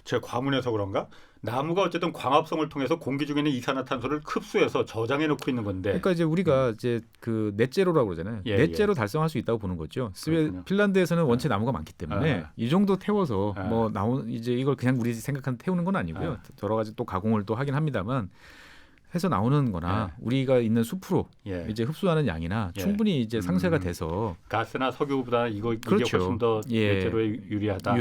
제가 과문해서 그런가? 나무가 어쨌든 광합성을 통해서 공기 중에 있는 이산화탄소를 흡수해서 저장해 놓고 있는 건데. 그러니까 이제 우리가 이제 그 넷제로라고 그러잖아요. 예, 넷제로 달성할 수 있다고 보는 거죠. 그렇군요. 핀란드에서는 원체 나무가 많기 때문에 이 정도 태워서 아. 뭐 나온 이제 이걸 그냥 우리 생각한 태우는 건 아니고요. 여러 가지 또 가공을 또 하긴 합니다만 해서 나오는 거나 우리가 있는 숲으로 예. 이제 흡수하는 양이나 예. 충분히 이제 상쇄가 돼서 가스나 석유보다 이게 그렇죠. 훨씬 더 예. 넷제로에 유리하다.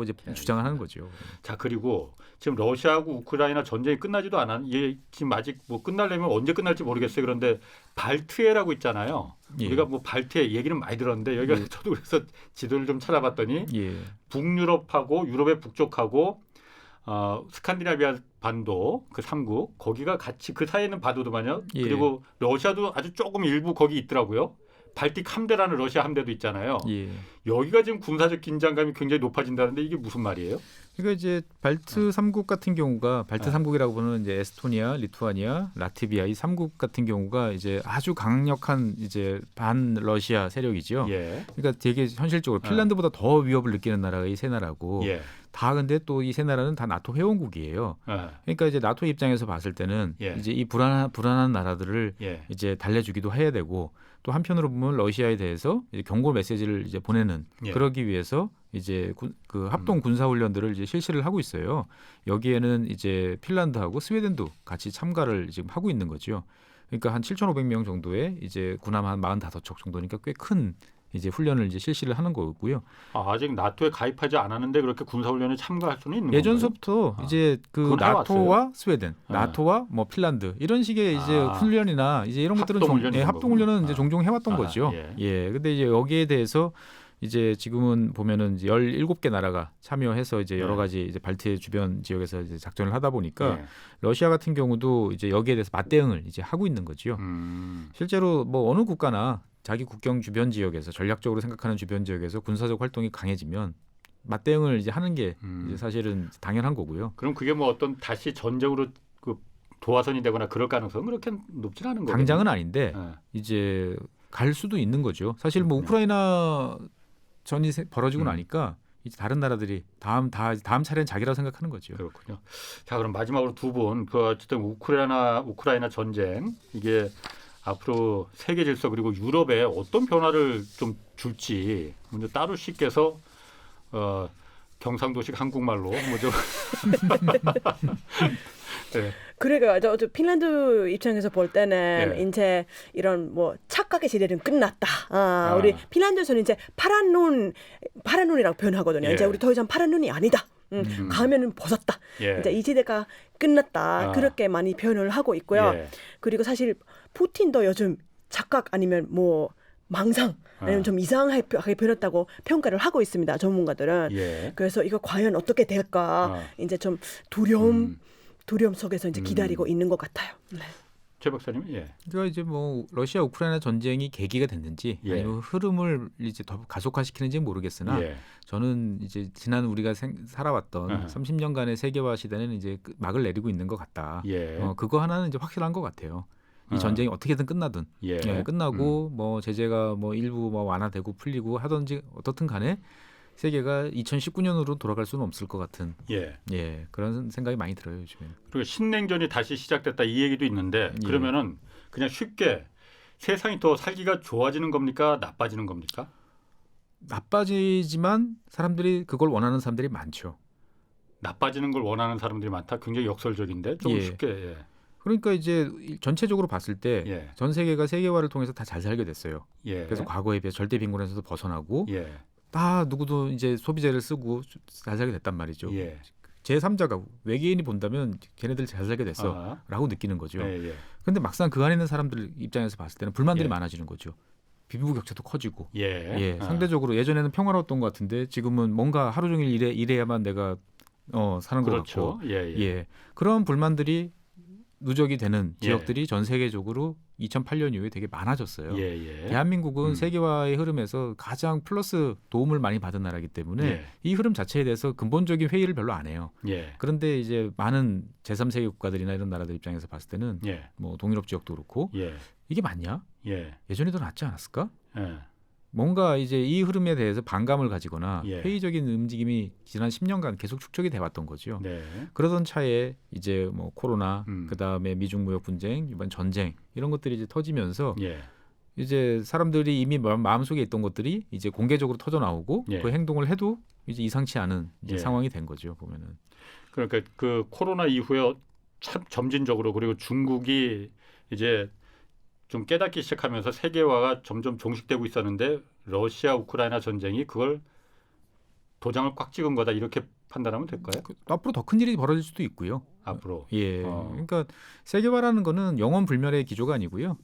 이제 주장을 하는 거죠. 자, 그리고 지금 러시아하고 우크라이나 전쟁이 끝나지도 않았. 이게 지금 아직 뭐 끝나려면 언제 끝날지 모르겠어요. 그런데 발트해라고 있잖아요. 예. 우리가 뭐 발트해 얘기는 많이 들었는데 여기가 저도 그래서 지도를 좀 찾아봤더니 예. 북유럽하고 유럽의 북쪽하고 스칸디나비아 반도 그 3국 거기가 같이 그 사이에 있는 바도도만요. 예. 그리고 러시아도 아주 조금 일부 거기 있더라고요. 발틱 함대라는 러시아 함대도 있잖아요. 예. 여기가 지금 군사적 긴장감이 굉장히 높아진다는데 이게 무슨 말이에요? 그러니까 이제 발트 3국 같은 경우가 발트 3국이라고 보는 이제 에스토니아, 리투아니아, 라트비아 이 3국 같은 경우가 이제 아주 강력한 이제 반 러시아 세력이죠. 예. 그러니까 되게 현실적으로 핀란드보다 더 위협을 느끼는 나라가 이 세 나라고 예. 다 근데 또 이 세 나라는 다 나토 회원국이에요. 예. 그러니까 이제 나토 입장에서 봤을 때는 예. 이제 이 불안한 나라들을 예. 이제 달래주기도 해야 되고 또 한편으로 보면 러시아에 대해서 이제 경고 메시지를 이제 보내는 예. 그러기 위해서 이제 그 합동 군사 훈련들을 이제 실시를 하고 있어요. 여기에는 이제 핀란드하고 스웨덴도 같이 참가를 지금 하고 있는 거죠. 그러니까 한 7,500명 정도의 이제 군함 한 45척 정도니까 꽤 큰 이제 훈련을 이제 실시를 하는 거고요. 아직 나토에 가입하지 않았는데 그렇게 군사훈련에 참가할 수는 있는 건가요? 예전서부터 이제 그 그건 나토와 해왔어요? 스웨덴, 아. 나토와 뭐 핀란드 이런 식의 이제 아. 훈련이나 이제 이런 것들은 합동훈련 이런 합동훈련은 거구나. 이제 종종 해왔던 아. 거죠. 예. 예. 근데 이제 여기에 대해서 이제 지금은 보면은 이제 17개 나라가 참여해서 이제 여러 예. 가지 이제 발트 주변 지역에서 이제 작전을 하다 보니까 예. 러시아 같은 경우도 이제 여기에 대해서 맞대응을 이제 하고 있는 거죠. 실제로 뭐 어느 국가나 자기 국경 주변 지역에서 전략적으로 생각하는 주변 지역에서 군사적 활동이 강해지면 맞대응을 이제 하는 게 이제 사실은 당연한 거고요. 그럼 그게 뭐 어떤 다시 전쟁으로 그 도화선이 되거나 그럴 가능성은 그렇게 높진 않은 거예요. 당장은 아닌데 예. 이제 갈 수도 있는 거죠. 사실 뭐 그렇군요. 우크라이나 전이 벌어지고 음. 나니까 이제 다른 나라들이 다음 차례는 자기라고 생각하는 거죠. 그렇군요. 자, 그럼 마지막으로 두 분, 그 어쨌든 우크라이나 전쟁 이게 앞으로 세계 질서 그리고 유럽에 어떤 변화를 좀 줄지 먼저 따로 씨께서 경상도식 한국말로 뭐죠? 네. 그러니까 저 핀란드 입장에서 볼 때는 예. 이제 이런 뭐 착각의 시대는 끝났다. 우리 핀란드에서는 이제 파란 눈이라고 표현하거든요. 예. 이제 우리 더 이상 파란 눈이 아니다. 가면은 벗었다. 예. 이제 이 시대가 끝났다. 그렇게 많이 표현을 하고 있고요. 예. 그리고 사실 푸틴도 요즘 착각 아니면 뭐 망상 아니면 좀 이상하게 변했다고 평가를 하고 있습니다. 전문가들은. 예. 그래서 이거 과연 어떻게 될까? 이제 좀 두려움 속에서 이제 기다리고 있는 것 같아요. 네. 최 박사님, 예. 그러니까 이제 뭐 러시아 우크라이나 전쟁이 계기가 됐는지 예. 아니면 흐름을 이제 더 가속화시키는지는 모르겠으나 예. 저는 이제 지난 우리가 살아왔던 30년간의 세계화 시대는 이제 막을 내리고 있는 것 같다. 예. 그거 하나는 이제 확실한 것 같아요. 이 전쟁이 어떻게든 끝나든 예. 끝나고 뭐 제재가 뭐 일부 뭐 완화되고 풀리고 하든지 어떻든 간에 세계가 2019년으로 돌아갈 수는 없을 것 같은 그런 생각이 많이 들어요 요즘에. 그리고 신냉전이 다시 시작됐다 이 얘기도 있는데 예. 그러면은 그냥 쉽게 세상이 더 살기가 좋아지는 겁니까 나빠지는 겁니까? 나빠지지만 사람들이 그걸 원하는 사람들이 많죠. 나빠지는 걸 원하는 사람들이 많다. 굉장히 역설적인데 좀 예. 쉽게. 예. 그러니까 이제 전체적으로 봤을 때 전 예. 세계가 세계화를 통해서 다 잘 살게 됐어요. 예. 그래서 과거에 비해 절대 빈곤에서도 벗어나고 예. 다 누구도 이제 소비재를 쓰고 잘 살게 됐단 말이죠. 예. 제3자가 외계인이 본다면 걔네들 잘 살게 됐어라고 느끼는 거죠. 예. 그런데 막상 그 안에 있는 사람들 입장에서 봤을 때는 불만들이 예. 많아지는 거죠. 빈부격차도 커지고. 예. 상대적으로 예전에는 평화로웠던 것 같은데 지금은 뭔가 하루 종일 일해야만 내가 사는 것 그렇죠. 같고. 예. 그런 불만들이 누적이 되는 예. 지역들이 전 세계적으로 2008년 이후에 되게 많아졌어요. 예. 대한민국은 세계화의 흐름에서 가장 플러스 도움을 많이 받은 나라이기 때문에 예. 이 흐름 자체에 대해서 근본적인 회의를 별로 안 해요. 예. 그런데 이제 많은 제3세계 국가들이나 이런 나라들 입장에서 봤을 때는 예. 뭐 동유럽 지역도 그렇고 예. 이게 맞냐? 예. 예전에 더 낫지 않았을까? 예. 뭔가 이제 이 흐름에 대해서 반감을 가지거나 예. 회의적인 움직임이 지난 10년간 계속 축적이 돼 왔던 거죠. 네. 그러던 차에 이제 뭐 코로나, 그다음에 미중 무역 분쟁, 이번 전쟁 이런 것들이 이제 터지면서 예. 이제 사람들이 이미 마음속에 있던 것들이 이제 공개적으로 터져 나오고 예. 그 행동을 해도 이제 이상치 않은 이제 예. 상황이 된 거죠, 보면은. 그러니까 그 코로나 이후에 참 점진적으로 그리고 중국이 이제 좀 깨닫기 시작하면서 세계화가 점점 종식되고 있었는데 러시아 우크라이나 전쟁이 그걸 도장을 꽉 찍은 거다 이렇게 판단하면 될까요? 앞으로 더 큰 일이 벌어질 수도 있고요. 앞으로. 예. 그러니까 세계화라는 거는 영원 불멸의 기조가 아니고요.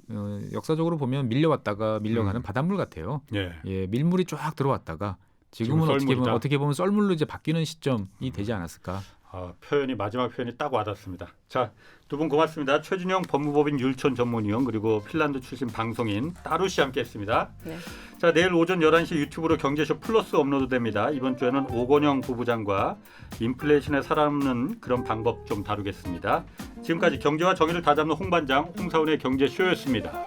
역사적으로 보면 밀려왔다가 밀려가는 바닷물 같아요. 예. 예, 밀물이 쫙 들어왔다가 지금은 썰물이다. 어떻게 보면 썰물로 이제 바뀌는 시점이 되지 않았을까. 마지막 표현이 딱 와닿습니다. 자, 두 분 고맙습니다. 최준영 법무법인 율촌 전문위원 그리고 핀란드 출신 방송인 따루 씨 함께했습니다. 네. 자, 내일 오전 11시 유튜브로 경제쇼 플러스 업로드됩니다. 이번 주에는 오건영 부부장과 인플레이션에 살아남는 그런 방법 좀 다루겠습니다. 지금까지 경제와 정의를 다잡는 홍반장 홍사훈의 경제쇼였습니다.